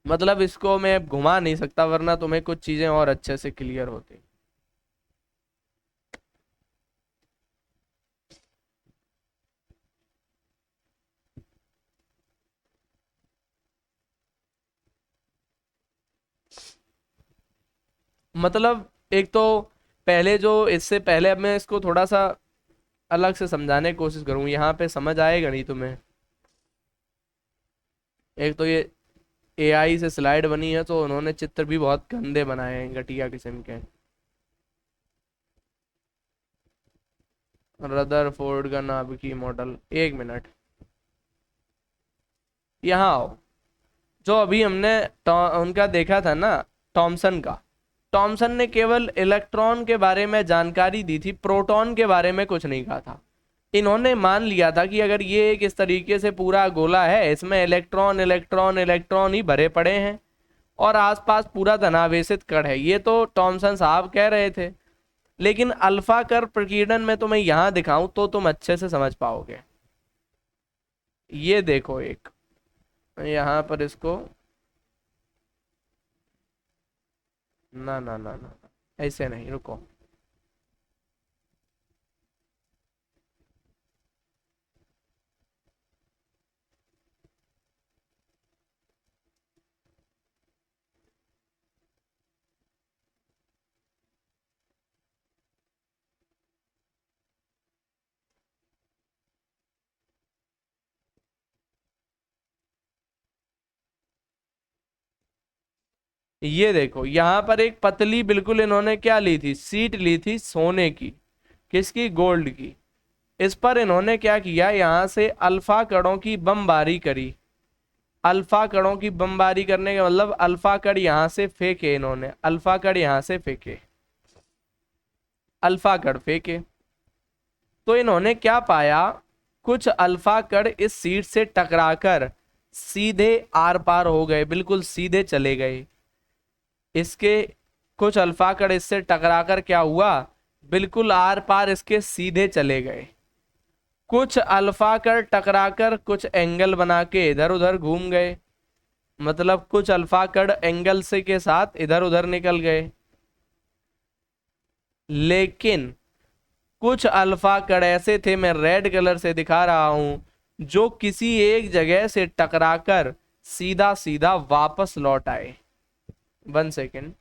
मतलब इसको मैं घुमा नहीं सकता वरना तुम्हें कुछ चीजें और अच्छे से क्लियर होती। मतलब एक तो पहले जो, इससे पहले अब मैं इसको थोड़ा सा अलग से समझाने की कोशिश करूँ, यहाँ पे समझ आएगा नहीं तुम्हें। एक तो ये एआई से स्लाइड बनी है तो उन्होंने चित्र भी बहुत गंदे बनाए हैं, घटिया किस्म के। रदरफोर्ड का नाभिकीय मॉडल, एक मिनट, यहाँ आओ। जो अभी हमने उनका देखा था ना, थॉमसन का, थॉमसन ने केवल इलेक्ट्रॉन के बारे में जानकारी दी थी, प्रोटॉन के बारे में कुछ नहीं कहा था। इन्होंने मान लिया था कि अगर ये एक इस तरीके से पूरा गोला है, इसमें इलेक्ट्रॉन इलेक्ट्रॉन इलेक्ट्रॉन ही भरे पड़े हैं और आसपास पूरा धनावेशित कण है, ये तो थॉमसन साहब कह रहे थे। लेकिन अल्फा कर प्रकीर्णन में तुम्हें यहां दिखाऊं तो तुम अच्छे से समझ पाओगे। ये देखो, एक यहाँ पर इसको, ना ना ना ना, ऐसे नहीं, रुको। ये देखो यहाँ पर एक पतली बिल्कुल इन्होंने क्या ली थी, सीट ली थी सोने की, किसकी, गोल्ड की। इस पर इन्होंने क्या किया, यहां से अल्फा कणों की बमबारी करी। अल्फा कणों की बमबारी करने का मतलब अल्फा कण यहां से फेंके इन्होंने, अल्फा कण यहां से फेंके, अल्फा कण फेंके। तो इन्होंने क्या पाया, कुछ अल्फा कण इस सीट से टकराकर सीधे आर पार हो गए, बिल्कुल सीधे चले गए। इसके कुछ अल्फा कण इससे टकराकर क्या हुआ, बिल्कुल आर पार इसके सीधे चले गए। कुछ अल्फा कण टकराकर कुछ एंगल बना के इधर उधर घूम गए, मतलब कुछ अल्फा कण एंगल से के साथ इधर उधर निकल गए। लेकिन कुछ अल्फा कण ऐसे थे, मैं रेड कलर से दिखा रहा हूं, जो किसी एक जगह से टकराकर सीधा सीधा वापस लौट आए। 1 सेकेंड।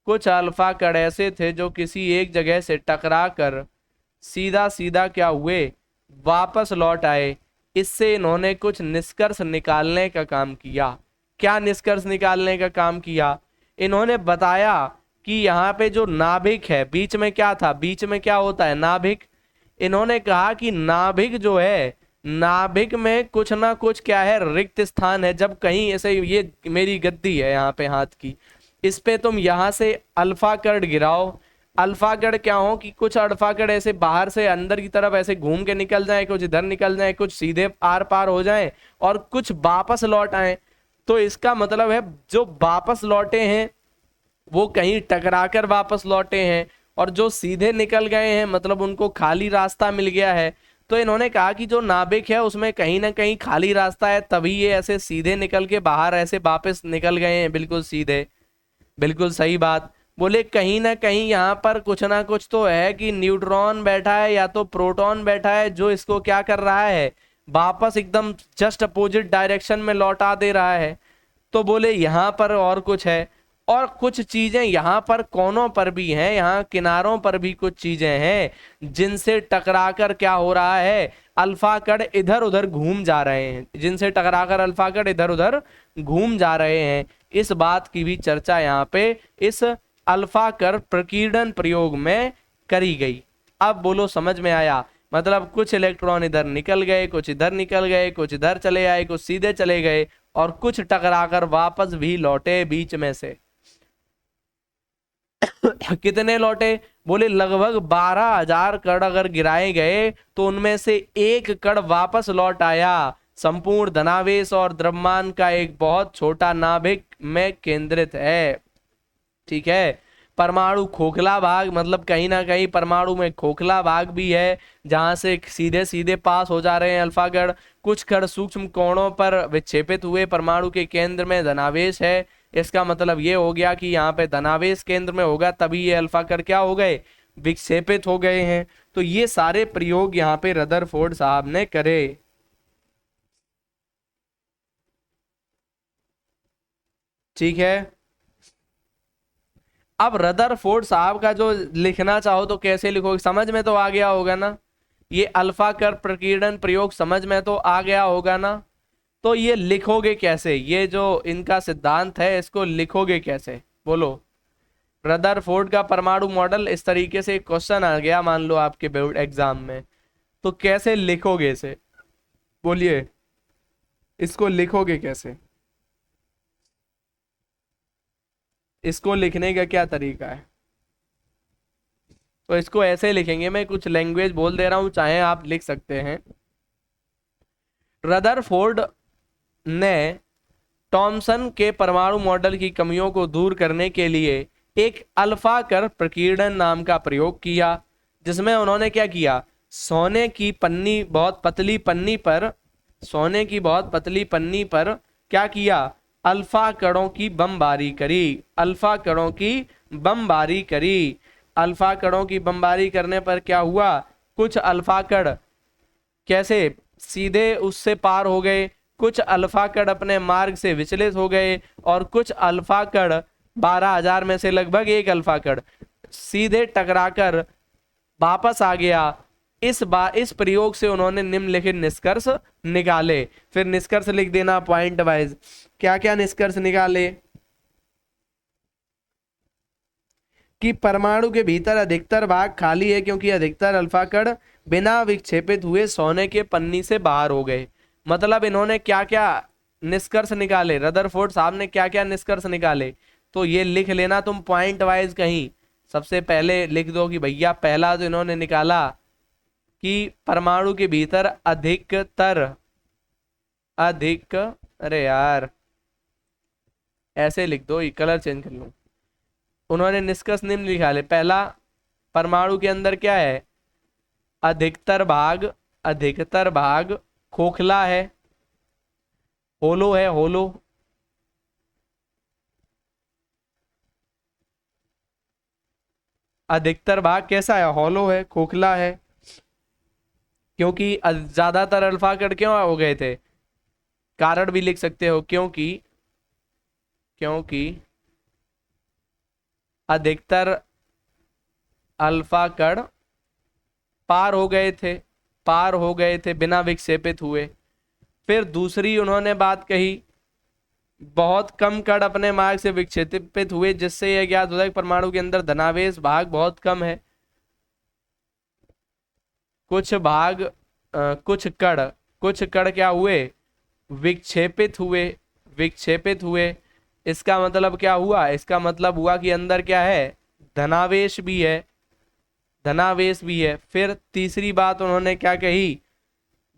कुछ अल्फा कण ऐसे थे जो किसी एक जगह से टकराकर सीधा सीधा क्या हुए, वापस लौट आए। इससे इन्होंने कुछ निष्कर्ष निकालने का काम किया। क्या निष्कर्ष निकालने का काम किया, इन्होंने बताया कि यहाँ पे जो नाभिक है, बीच में क्या था, बीच में क्या होता है, नाभिक। इन्होंने कहा कि नाभिक जो है, नाभिक में कुछ ना कुछ क्या है, रिक्त स्थान है। जब कहीं ऐसे, ये मेरी गद्दी है यहाँ पे हाथ की, इस पे तुम यहाँ से अल्फा कण गिराओ, अल्फा कण क्या हो कि कुछ अल्फा कण ऐसे बाहर से अंदर की तरफ ऐसे घूम के निकल जाए, कुछ इधर निकल जाए, कुछ सीधे आर पार हो जाए और कुछ वापस लौट आए। तो इसका मतलब है जो वापस लौटे हैं वो कहीं टकराकर वापस लौटे हैं, और जो सीधे निकल गए हैं मतलब उनको खाली रास्ता मिल गया है। तो इन्होंने कहा कि जो नाभिक है उसमें कहीं ना कहीं खाली रास्ता है, तभी ये ऐसे सीधे निकल के बाहर ऐसे वापस निकल गए हैं, बिल्कुल सीधे। बिल्कुल सही बात। बोले कहीं ना कहीं यहाँ पर कुछ ना कुछ तो है कि न्यूट्रॉन बैठा है या तो प्रोटॉन बैठा है, जो इसको क्या कर रहा है, वापस एकदम जस्ट अपोजिट डायरेक्शन में लौटा दे रहा है। तो बोले यहाँ पर और कुछ है, और कुछ चीजें यहाँ पर कोनों पर भी हैं, यहाँ किनारों पर भी कुछ चीजें हैं जिनसे टकराकर क्या हो रहा है, अल्फा कण इधर उधर घूम जा रहे हैं, जिनसे टकराकर अल्फा कण इधर उधर घूम जा रहे हैं। इस बात की भी चर्चा यहाँ पे इस अल्फा कण प्रकीर्णन प्रयोग में करी गई। अब बोलो समझ में आया, मतलब कुछ इलेक्ट्रॉन इधर निकल गए, कुछ इधर निकल गए, कुछ इधर चले आए, कुछ सीधे चले गए, और कुछ टकराकर वापस भी लौटे बीच में से। कितने लौटे, बोले लगभग 12,000 कण अगर गिराए गए तो उनमें से एक कण वापस लौट आया, संपूर्ण धनावेश और द्रव्यमान का एक बहुत छोटा नाभिक में केंद्रित है। ठीक है। परमाणु खोखला भाग, मतलब कहीं ना कहीं परमाणु में खोखला भाग भी है जहां से सीधे सीधे पास हो जा रहे हैं अल्फा कण। कुछ कण सूक्ष्म कोणों पर विक्षेपित हुए, परमाणु के केंद्र में धनावेश है। इसका मतलब ये हो गया कि यहाँ पे धनावेश केंद्र में होगा, तभी ये अल्फा कण क्या हो गए, विक्षेपित हो गए हैं। तो ये सारे प्रयोग यहाँ पे रदरफोर्ड साहब ने करे। ठीक है। अब रदरफोर्ड साहब का जो लिखना चाहो तो कैसे लिखोगे, समझ में तो आ गया होगा ना, ये अल्फा कण प्रकीर्णन प्रयोग समझ में तो आ गया होगा ना। तो ये लिखोगे कैसे, ये जो इनका सिद्धांत है इसको लिखोगे कैसे, बोलो। रदरफोर्ड का परमाणु मॉडल, इस तरीके से क्वेश्चन आ गया मान लो आपके एग्जाम में, तो कैसे लिखोगे इसे, बोलिए, इसको लिखोगे कैसे, इसको लिखने का क्या तरीका है। तो इसको ऐसे लिखेंगे, मैं कुछ लैंग्वेज बोल दे रहा हूं, चाहे आप लिख सकते हैं। रदरफोर्ड ने टॉमसन के परमाणु मॉडल की कमियों को दूर करने के लिए एक अल्फा कण प्रकीर्णन नाम का प्रयोग किया, जिसमें उन्होंने क्या किया, सोने की पन्नी, बहुत पतली पन्नी पर, सोने की बहुत पतली पन्नी पर क्या किया, अल्फा कणों की बमबारी करी, अल्फा कणों की बमबारी करी। अल्फा कणों की बमबारी करने पर क्या हुआ, कुछ अल्फा कण कैसे सीधे उससे पार हो गए, कुछ अल्फा कण अपने मार्ग से विचलित हो गए, और कुछ अल्फा कण 12,000 में से लगभग एक अल्फा कण सीधे टकराकर वापस आ गया। इस प्रयोग से उन्होंने निम्नलिखित निष्कर्ष निकाले। फिर निष्कर्ष लिख देना पॉइंट वाइज, क्या क्या निष्कर्ष निकाले। कि परमाणु के भीतर अधिकतर भाग खाली है क्योंकि अधिकतर अल्फा कण बिना विक्षेपित हुए सोने के पन्नी से बाहर हो गए। मतलब इन्होंने क्या क्या निष्कर्ष निकाले, रदरफोर्ड साहब ने क्या क्या निष्कर्ष निकाले, तो ये लिख लेना तुम पॉइंट वाइज कहीं। सबसे पहले लिख दो कि भैया पहला तो इन्होंने निकाला कि परमाणु के भीतर अरे यार ऐसे लिख दो, ये कलर चेंज कर लो। उन्होंने निष्कर्ष निम्न लिखा ले, पहला परमाणु के अंदर क्या है, अधिकतर भाग खोखला है, होलो है, होलो। अधिकतर भाग कैसा है, होलो है, खोखला है। क्योंकि ज्यादातर अल्फा कण क्यों हो गए थे, कारण भी लिख सकते हो, क्योंकि अधिकतर अल्फा कण पार हो गए थे बिना विक्षेपित हुए। फिर दूसरी उन्होंने बात कही, बहुत कम कण अपने मार्ग से विक्षेपित हुए, जिससे यह ज्ञात होता है कि परमाणु के अंदर धनावेश भाग बहुत कम है। कुछ कण क्या हुए, विक्षेपित हुए। इसका मतलब क्या हुआ, इसका मतलब हुआ कि अंदर क्या है, धनावेश भी है। फिर तीसरी बात उन्होंने क्या कही,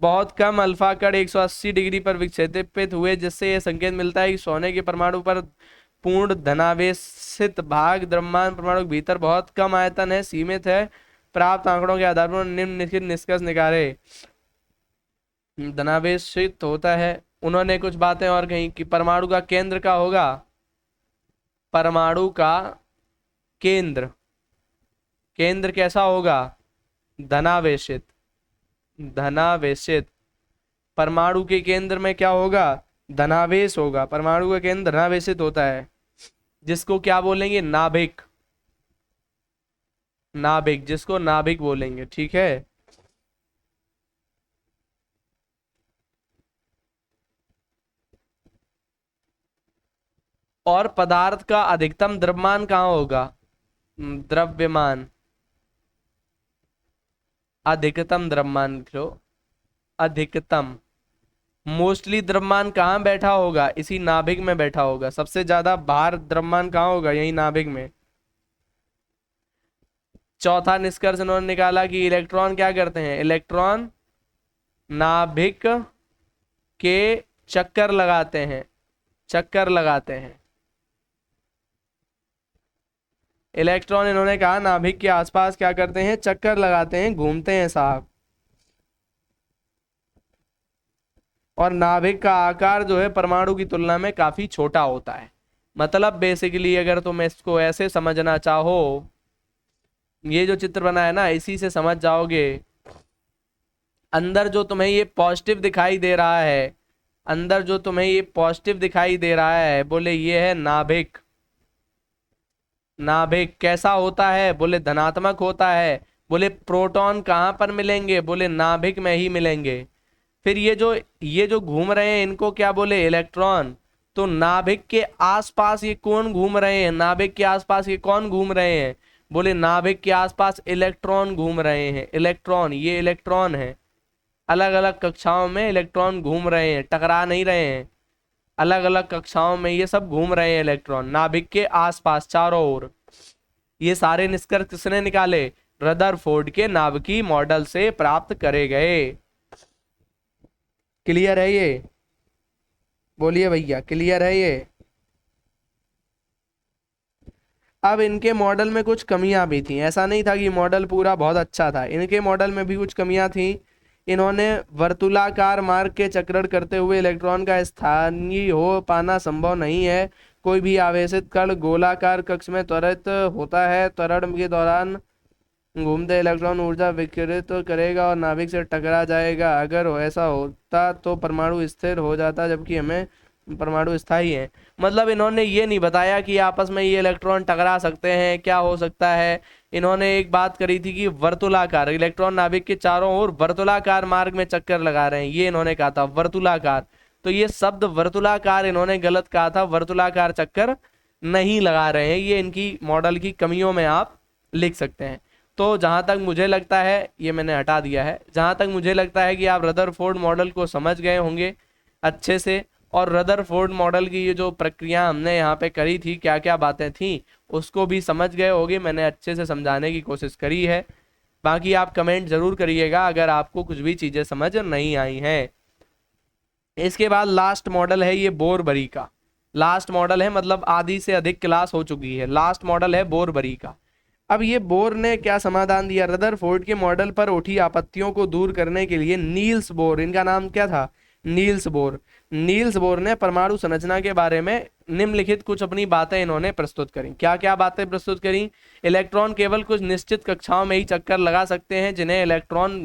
बहुत कम अल्फा कण 180 डिग्री पर विक्षेपित हुए, जिससे यह संकेत मिलता है कि सोने के परमाणु पर पूर्ण धनावेशित भाग द्रव्यमान परमाणु के भीतर बहुत कम आयतन है, सीमित है। प्राप्त आंकड़ों के आधार पर निम्नलिखित निष्कर्ष निकाले, धनावेशित होता है। उन्होंने कुछ बातें और कही कि परमाणु का केंद्र का होगा, परमाणु का केंद्र कैसा होगा, धनावेशित। परमाणु के केंद्र में क्या होगा, धनावेश होगा। परमाणु का केंद्र धनावेशित होता है, जिसको क्या बोलेंगे, जिसको नाभिक बोलेंगे, ठीक है। और पदार्थ का अधिकतम द्रव्यमान कहाँ होगा, द्रव्यमान, अधिकतम द्रव्यमान लिख लो, अधिकतम। मोस्टली द्रव्यमान कहाँ बैठा होगा, इसी नाभिक में बैठा होगा। सबसे ज्यादा भार द्रव्यमान कहाँ होगा, यही नाभिक में। चौथा निष्कर्ष उन्होंने निकाला कि इलेक्ट्रॉन क्या करते हैं, इलेक्ट्रॉन नाभिक के चक्कर लगाते हैं। इलेक्ट्रॉन इन्होंने कहा नाभिक के आसपास क्या करते हैं, चक्कर लगाते हैं, घूमते हैं साहब। और नाभिक का आकार जो है परमाणु की तुलना में काफी छोटा होता है। मतलब बेसिकली अगर तुम इसको ऐसे समझना चाहो, ये जो चित्र बना है ना, इसी से समझ जाओगे। अंदर जो तुम्हें ये पॉजिटिव दिखाई दे रहा है, बोले ये है नाभिक। नाभिक कैसा होता है, बोले धनात्मक होता है। बोले प्रोटॉन कहाँ पर मिलेंगे, बोले नाभिक में ही मिलेंगे। फिर ये जो घूम रहे हैं इनको क्या बोले, इलेक्ट्रॉन। तो नाभिक के आसपास ये कौन घूम रहे हैं, नाभिक के आसपास ये कौन घूम रहे हैं, बोले नाभिक के आसपास इलेक्ट्रॉन घूम रहे हैं। इलेक्ट्रॉन, ये इलेक्ट्रॉन है। अलग अलग कक्षाओं में इलेक्ट्रॉन घूम रहे हैं, टकरा नहीं रहे हैं। अलग अलग कक्षाओं में ये सब घूम रहे हैं इलेक्ट्रॉन, नाभिक के आसपास चारों ओर। ये सारे निष्कर्ष किसने निकाले, रदरफोर्ड के नाभिकीय मॉडल से प्राप्त करे गए। क्लियर है ये, बोलिए भैया क्लियर है ये। अब इनके मॉडल में कुछ कमियां भी थी, ऐसा नहीं था कि मॉडल पूरा बहुत अच्छा था, इनके मॉडल में भी कुछ कमियां थी। इन्होंने वर्तुलाकार मार्ग के चक्रण करते हुए इलेक्ट्रॉन का स्थायी हो पाना संभव नहीं है। कोई भी आवेशित कण गोलाकार कक्ष में त्वरित होता है, त्वरण के दौरान घूमते इलेक्ट्रॉन ऊर्जा विकिरित करेगा और नाभिक से टकरा जाएगा। अगर ऐसा होता तो परमाणु स्थिर हो जाता, जबकि हमें परमाणु स्थायी है। मतलब इन्होंने ये नहीं बताया कि आपस में ये इलेक्ट्रॉन टकरा सकते हैं, क्या हो सकता है। इन्होंने एक बात करी थी कि वर्तुलाकार, इलेक्ट्रॉन नाभिक के चारों ओर वर्तुलाकार मार्ग में चक्कर लगा रहे हैं, ये इन्होंने कहा था वर्तुलाकार। तो ये शब्द वर्तुलाकार इन्होंने गलत कहा था, वर्तुलाकार चक्कर नहीं लगा रहे हैं, ये इनकी मॉडल की कमियों में आप लिख सकते हैं। तो जहाँ तक मुझे लगता है, ये मैंने हटा दिया है, जहाँ तक मुझे लगता है कि आप रदरफोर्ड मॉडल को समझ गए होंगे अच्छे से, और रदरफोर्ड मॉडल की ये जो प्रक्रिया हमने यहाँ पे करी थी, क्या क्या बातें थी, उसको भी समझ गए होंगे। मैंने अच्छे से समझाने की कोशिश करी है। बाकी आप कमेंट जरूर करिएगा अगर आपको कुछ भी चीज़ें समझ नहीं आई हैं। इसके बाद लास्ट मॉडल है ये बोरबरी का। लास्ट मॉडल है, मतलब आधी से अधिक क्लास हो चुकी है। लास्ट मॉडल है बोरबरी का। अब ये बोर ने क्या समाधान दिया? रदरफोर्ड के मॉडल पर उठी आपत्तियों को दूर करने के लिए नील्स बोर, इनका नाम क्या था? Niels Bohr. नील्स बोर ने परमाणु संरचना के बारे में निम्नलिखित कुछ अपनी बातें इन्होंने प्रस्तुत करी। क्या क्या बातें प्रस्तुत करी? इलेक्ट्रॉन केवल कुछ निश्चित कक्षाओं में ही चक्कर लगा सकते हैं, जिन्हें इलेक्ट्रॉन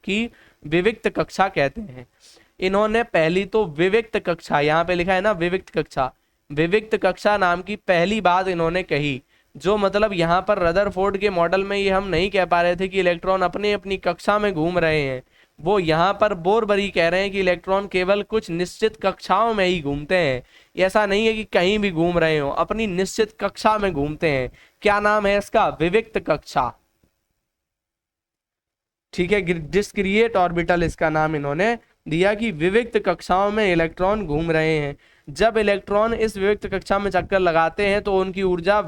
की विविक्त कक्षा कहते हैं। इन्होंने पहली तो विविक्त कक्षा, यहाँ पे लिखा है ना विविक्त कक्षा, विविक्त कक्षा नाम की पहली बात इन्होंने कही। जो मतलब यहाँ पर रदरफोर्ड के मॉडल में ये हम नहीं कह पा रहे थे कि इलेक्ट्रॉन अपनी अपनी कक्षा में घूम रहे हैं, वो यहाँ पर बोरबरी कह रहे हैं कि इलेक्ट्रॉन केवल कुछ निश्चित कक्षाओं में ही घूमते हैं। ऐसा नहीं है कि कहीं भी घूम रहे हो, अपनी निश्चित कक्षा में घूमते हैं। क्या नाम है इसका? विविक्त कक्षा। ठीक है, डिस्क्रिएट ऑर्बिटल इसका नाम इन्होंने दिया कि विविक्त कक्षाओं में इलेक्ट्रॉन घूम रहे हैं। जब इलेक्ट्रॉन इस विविक्त कक्षा में चक्कर लगाते हैं तो उनकी ऊर्जा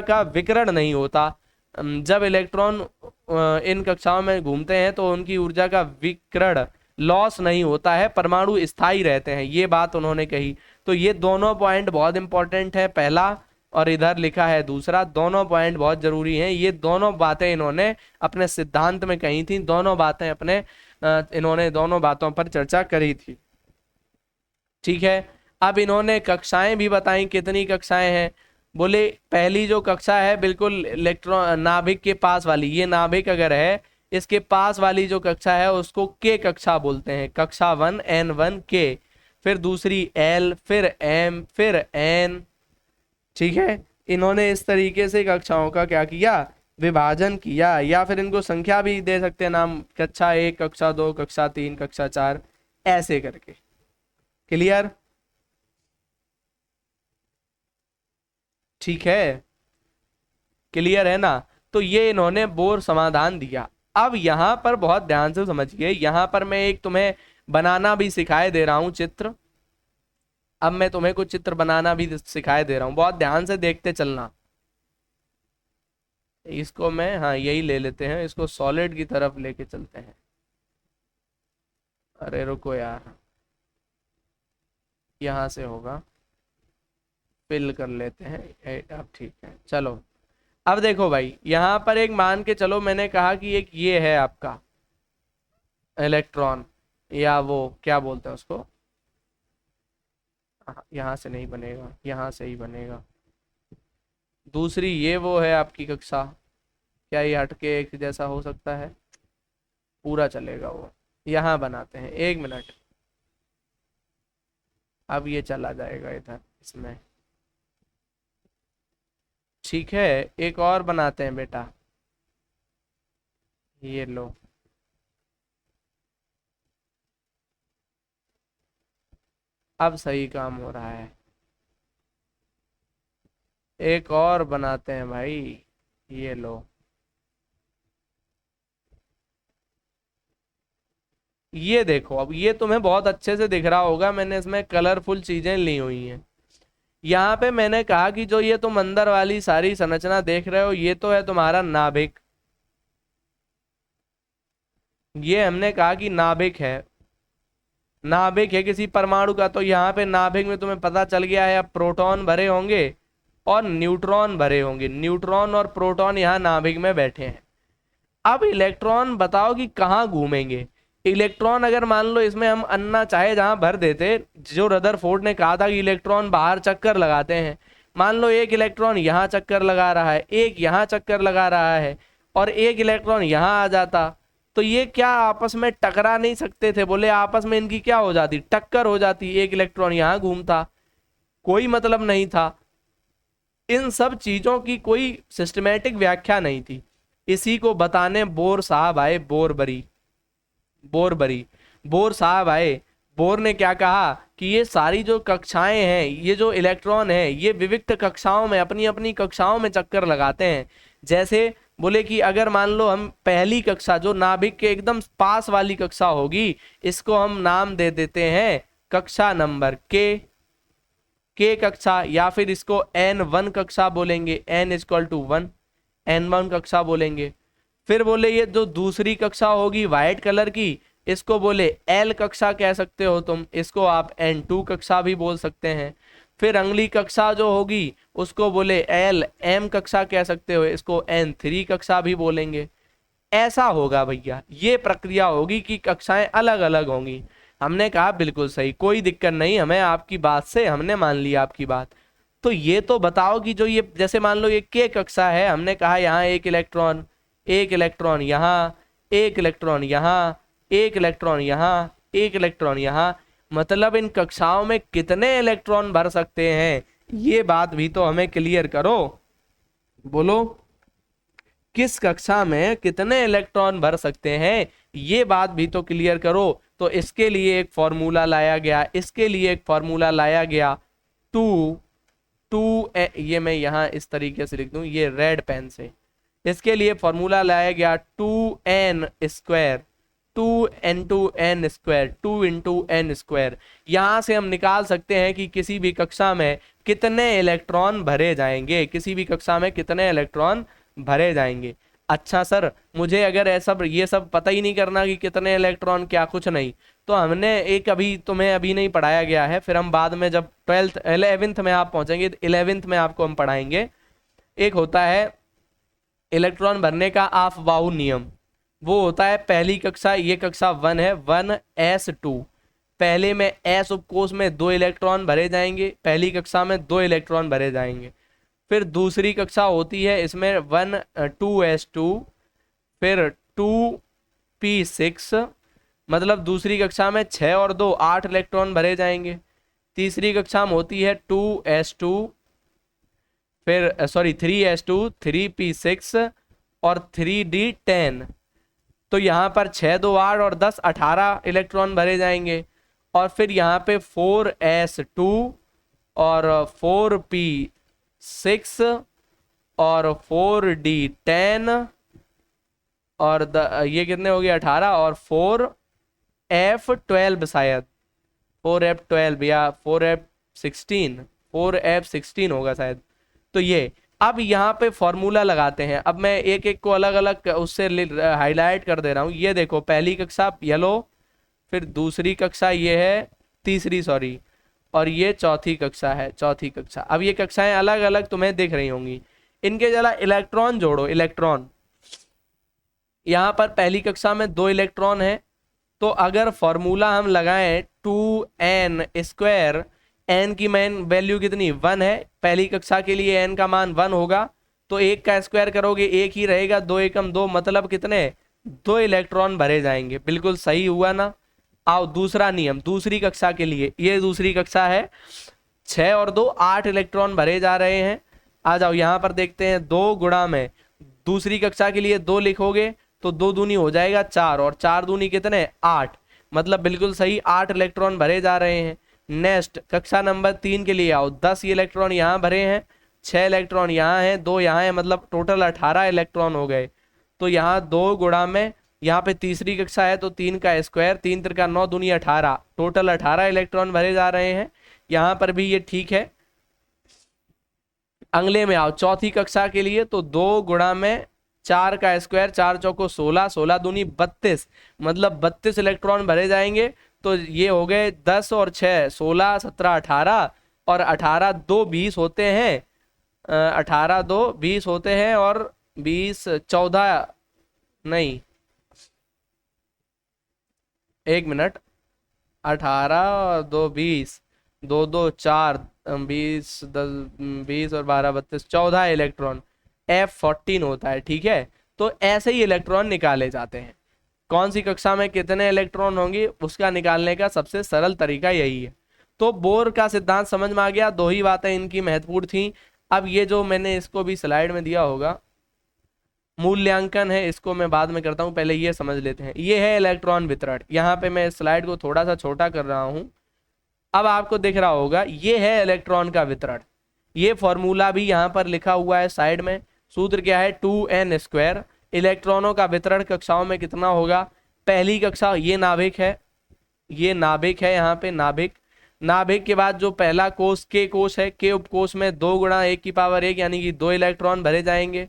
का विकिरण नहीं होता। जब इलेक्ट्रॉन इन कक्षाओं में घूमते हैं तो उनकी ऊर्जा का विकिरण लॉस नहीं होता है, परमाणु स्थायी रहते हैं। ये बात उन्होंने कही। तो ये दोनों पॉइंट बहुत इंपॉर्टेंट है, पहला और इधर लिखा है दूसरा। दोनों पॉइंट बहुत जरूरी हैं। ये दोनों बातें इन्होंने अपने सिद्धांत में कही थी, दोनों बातें अपने इन्होंने दोनों बातों पर चर्चा करी थी। ठीक है, अब इन्होंने कक्षाएं भी बताई। कितनी कक्षाएं हैं? बोले पहली जो कक्षा है बिल्कुल इलेक्ट्रॉन नाभिक के पास वाली, ये नाभिक अगर है इसके पास वाली जो कक्षा है उसको के कक्षा बोलते हैं। कक्षा 1 N1 के, फिर दूसरी L, फिर M, फिर N। ठीक है, इन्होंने इस तरीके से कक्षाओं का क्या किया? विभाजन किया। या फिर इनको संख्या भी दे सकते हैं नाम, कक्षा 1, कक्षा 2, कक्षा 3, कक्षा 4, ऐसे करके। क्लियर? ठीक है, क्लियर है ना? तो ये इन्होंने बोर समाधान दिया। अब यहाँ पर बहुत ध्यान से समझिए, यहाँ पर मैं एक तुम्हें बनाना भी सिखाए दे रहा हूँ चित्र। अब मैं तुम्हें कुछ चित्र बनाना भी सिखाए दे रहा हूँ, बहुत ध्यान से देखते चलना। इसको मैं, हाँ यही ले लेते हैं, इसको सॉलिड की तरफ लेके चलते हैं। अरे रुको यार, यहाँ से होगा, फिल कर लेते हैं। अब ठीक है, चलो। अब देखो भाई, यहाँ पर एक मान के चलो, मैंने कहा कि एक ये है आपका इलेक्ट्रॉन, या वो क्या बोलते हैं उसको, यहाँ से नहीं बनेगा, यहाँ से ही बनेगा। दूसरी ये वो है आपकी कक्षा। क्या ये हटके एक जैसा हो सकता है? पूरा चलेगा वो। यहाँ बनाते हैं, 1 मिनट। अब ये चला जाएगा इधर इसमें। ठीक है, एक और बनाते हैं बेटा, ये लो। अब सही काम हो रहा है। एक और बनाते हैं भाई, ये लो। ये देखो, अब ये तुम्हें बहुत अच्छे से दिख रहा होगा, मैंने इसमें कलरफुल चीजें ली हुई हैं। यहाँ पे मैंने कहा कि जो ये तुम अंदर वाली सारी संरचना देख रहे हो, ये तो है तुम्हारा नाभिक। ये हमने कहा कि नाभिक है, नाभिक है किसी परमाणु का। तो यहाँ पे नाभिक में तुम्हें पता चल गया है, अब प्रोटॉन भरे होंगे और न्यूट्रॉन भरे होंगे। न्यूट्रॉन और प्रोटॉन यहाँ नाभिक में बैठे हैं। अब इलेक्ट्रॉन बताओ कि कहाँ घूमेंगे। इलेक्ट्रॉन अगर मान लो इसमें हम अन्ना चाहे जहां भर देते, जो रदरफोर्ड ने कहा था कि इलेक्ट्रॉन बाहर चक्कर लगाते हैं, मान लो एक इलेक्ट्रॉन यहाँ चक्कर लगा रहा है, एक यहाँ चक्कर लगा रहा है, और एक इलेक्ट्रॉन यहाँ आ जाता, तो ये क्या आपस में टकरा नहीं सकते थे? बोले आपस में इनकी क्या हो जाती? टक्कर हो जाती। एक इलेक्ट्रॉन यहाँ घूमता, कोई मतलब नहीं था। इन सब चीजों की कोई सिस्टमेटिक व्याख्या नहीं थी। इसी को बताने बोर साहब आए, बोरबरी। बोर साहब आए। बोर ने क्या कहा कि ये सारी जो कक्षाएं हैं, ये जो इलेक्ट्रॉन है, ये विविक्त कक्षाओं में अपनी अपनी कक्षाओं में चक्कर लगाते हैं। जैसे बोले कि अगर मान लो हम पहली कक्षा जो नाभिक के एकदम पास वाली कक्षा होगी, इसको हम नाम दे देते हैं कक्षा नंबर के कक्षा, या फिर इसको N1 कक्षा बोलेंगे, N=1, N1 कक्षा बोलेंगे। फिर बोले ये जो दूसरी कक्षा होगी व्हाइट कलर की, इसको बोले L कक्षा कह सकते हो तुम, इसको आप N2 कक्षा भी बोल सकते हैं। फिर अगली कक्षा जो होगी उसको बोले M कक्षा कह सकते हो, इसको N3 कक्षा भी बोलेंगे। ऐसा होगा भैया, ये प्रक्रिया होगी कि कक्षाएं अलग अलग होंगी। हमने कहा बिल्कुल सही, कोई दिक्कत नहीं, हमें आपकी बात से हमने मान लिया आपकी बात। तो ये तो बताओ कि जो ये जैसे मान लो ये के कक्षा है, हमने कहा यहाँ एक इलेक्ट्रॉन यहाँ, एक इलेक्ट्रॉन यहाँ, एक इलेक्ट्रॉन यहाँ, एक इलेक्ट्रॉन यहाँ, मतलब इन कक्षाओं में कितने इलेक्ट्रॉन भर सकते हैं, ये बात भी तो हमें क्लियर करो। बोलो किस कक्षा में कितने इलेक्ट्रॉन भर सकते हैं, ये बात भी तो क्लियर करो। तो इसके लिए एक फॉर्मूला लाया गया, इसके लिए एक फॉर्मूला लाया गया ये मैं यहाँ इस तरीके से लिख दूं, ये रेड पेन से, इसके लिए फॉर्मूला लाया गया 2n², 2n², 2 × n²। यहां से हम निकाल सकते हैं कि किसी भी कक्षा में कितने इलेक्ट्रॉन भरे जाएंगे, किसी भी कक्षा में कितने इलेक्ट्रॉन भरे जाएंगे। अच्छा सर, मुझे अगर ऐसा ये सब पता ही नहीं करना कि कितने इलेक्ट्रॉन क्या, कुछ नहीं, तो हमने एक अभी तुम्हें अभी नहीं पढ़ाया गया है, फिर हम बाद में जब 11th में आप पहुंचेंगे, 11th में आपको हम पढ़ाएंगे। एक होता है इलेक्ट्रॉन भरने का अफबाऊ नियम, वो होता है पहली कक्षा, ये कक्षा 1 है, 1s2। पहले में s उपकोष में 2 इलेक्ट्रॉन भरे जाएंगे, पहली कक्षा में 2 इलेक्ट्रॉन भरे जाएंगे। फिर दूसरी कक्षा होती है, इसमें 2s2, फिर 2p6, मतलब दूसरी कक्षा में 6 और 2 8 इलेक्ट्रॉन भरे जाएंगे। तीसरी कक्षा में होती है 2s2, फिर 3s2, 3p6 और 3d10। तो यहाँ पर 6 2 8 और 10 18 इलेक्ट्रॉन भरे जाएंगे। और फिर यहाँ पे 4s2 और 4p6 और 4d10 और ये कितने हो गए 18 और 4f12 शायद 4f12 या 4f16 होगा शायद। तो ये अब यहाँ पे फॉर्मूला लगाते हैं। अब मैं एक एक को अलग अलग उससे हाईलाइट कर दे रहा हूँ। ये देखो पहली कक्षा येलो, फिर दूसरी कक्षा ये है तीसरी सॉरी, और ये चौथी कक्षा है चौथी कक्षा। अब ये कक्षाएं अलग अलग तुम्हें दिख रही होंगी। इनके जरा इलेक्ट्रॉन जोड़ो। इलेक्ट्रॉन यहाँ पर पहली कक्षा में 2 इलेक्ट्रॉन है, तो अगर फॉर्मूला हम लगाएं 2n², n की मेन वैल्यू कितनी 1 है, पहली कक्षा के लिए n का मान 1 होगा, तो 1 का स्क्वायर करोगे 1 ही रहेगा, 2 एकम 2, मतलब कितने 2 इलेक्ट्रॉन भरे जाएंगे। बिल्कुल सही हुआ ना। आओ दूसरा नियम दूसरी कक्षा के लिए, ये दूसरी कक्षा है, 6 और 2 8 इलेक्ट्रॉन भरे जा रहे हैं। आ जाओ यहाँ पर देखते हैं, 2 गुणा में दूसरी कक्षा के लिए 2 लिखोगे तो 2 दूनी हो जाएगा 4 और 4 दूनी कितने 8, मतलब बिल्कुल सही 8 इलेक्ट्रॉन भरे जा रहे हैं। नेक्स्ट कक्षा नंबर 3 के लिए आओ, 10 इलेक्ट्रॉन यहाँ भरे हैं, 6 इलेक्ट्रॉन यहाँ हैं, 2 यहाँ हैं, मतलब टोटल 18 इलेक्ट्रॉन हो गए। तो यहाँ 2 गुणा में यहाँ पे तीसरी कक्षा है तो 3 का स्क्वायर, 3 3 9 दूनी 18, टोटल 18 इलेक्ट्रॉन भरे जा रहे हैं। यहाँ पर भी ये ठीक है। अगले में आओ चौथी कक्षा के लिए, तो 2 गुणा में 4 का स्क्वायर, 4 चौको 16, 16 दूनी 32, मतलब 32 इलेक्ट्रॉन भरे जाएंगे। तो ये हो गए 10 और 6 16 17 18 और 18 2 20 होते हैं, 18 2 20 होते हैं और 20 14 नहीं, एक मिनट, 18 2 20 2 2 4 20 10 20 और 12 32 14 इलेक्ट्रॉन F14 होता है। ठीक है, तो ऐसे ही इलेक्ट्रॉन निकाले जाते हैं। कौन सी कक्षा में कितने इलेक्ट्रॉन होंगे उसका निकालने का सबसे सरल तरीका यही है। तो बोर का सिद्धांत समझ में आ गया। 2 ही बातें इनकी महत्वपूर्ण थी। अब ये जो मैंने इसको भी स्लाइड में दिया होगा, मूल्यांकन है, इसको मैं बाद में करता हूँ, पहले ये समझ लेते हैं। ये है इलेक्ट्रॉन वितरण। यहाँ पे मैं स्लाइड को थोड़ा सा छोटा कर रहा हूँ। अब आपको दिख रहा होगा ये है इलेक्ट्रॉन का वितरण, ये फॉर्मूला भी यहाँ पर लिखा हुआ है साइड में। सूत्र क्या है, 2n²। इलेक्ट्रॉनों का वितरण कक्षाओं में कितना होगा, पहली कक्षा ये नाभिक है, ये नाभिक है यहाँ पे नाभिक। नाभिक के बाद जो पहला कोष के कोष है, के उपकोष में 2 गुणा 10⁻1 यानी कि 2 इलेक्ट्रॉन भरे जाएंगे।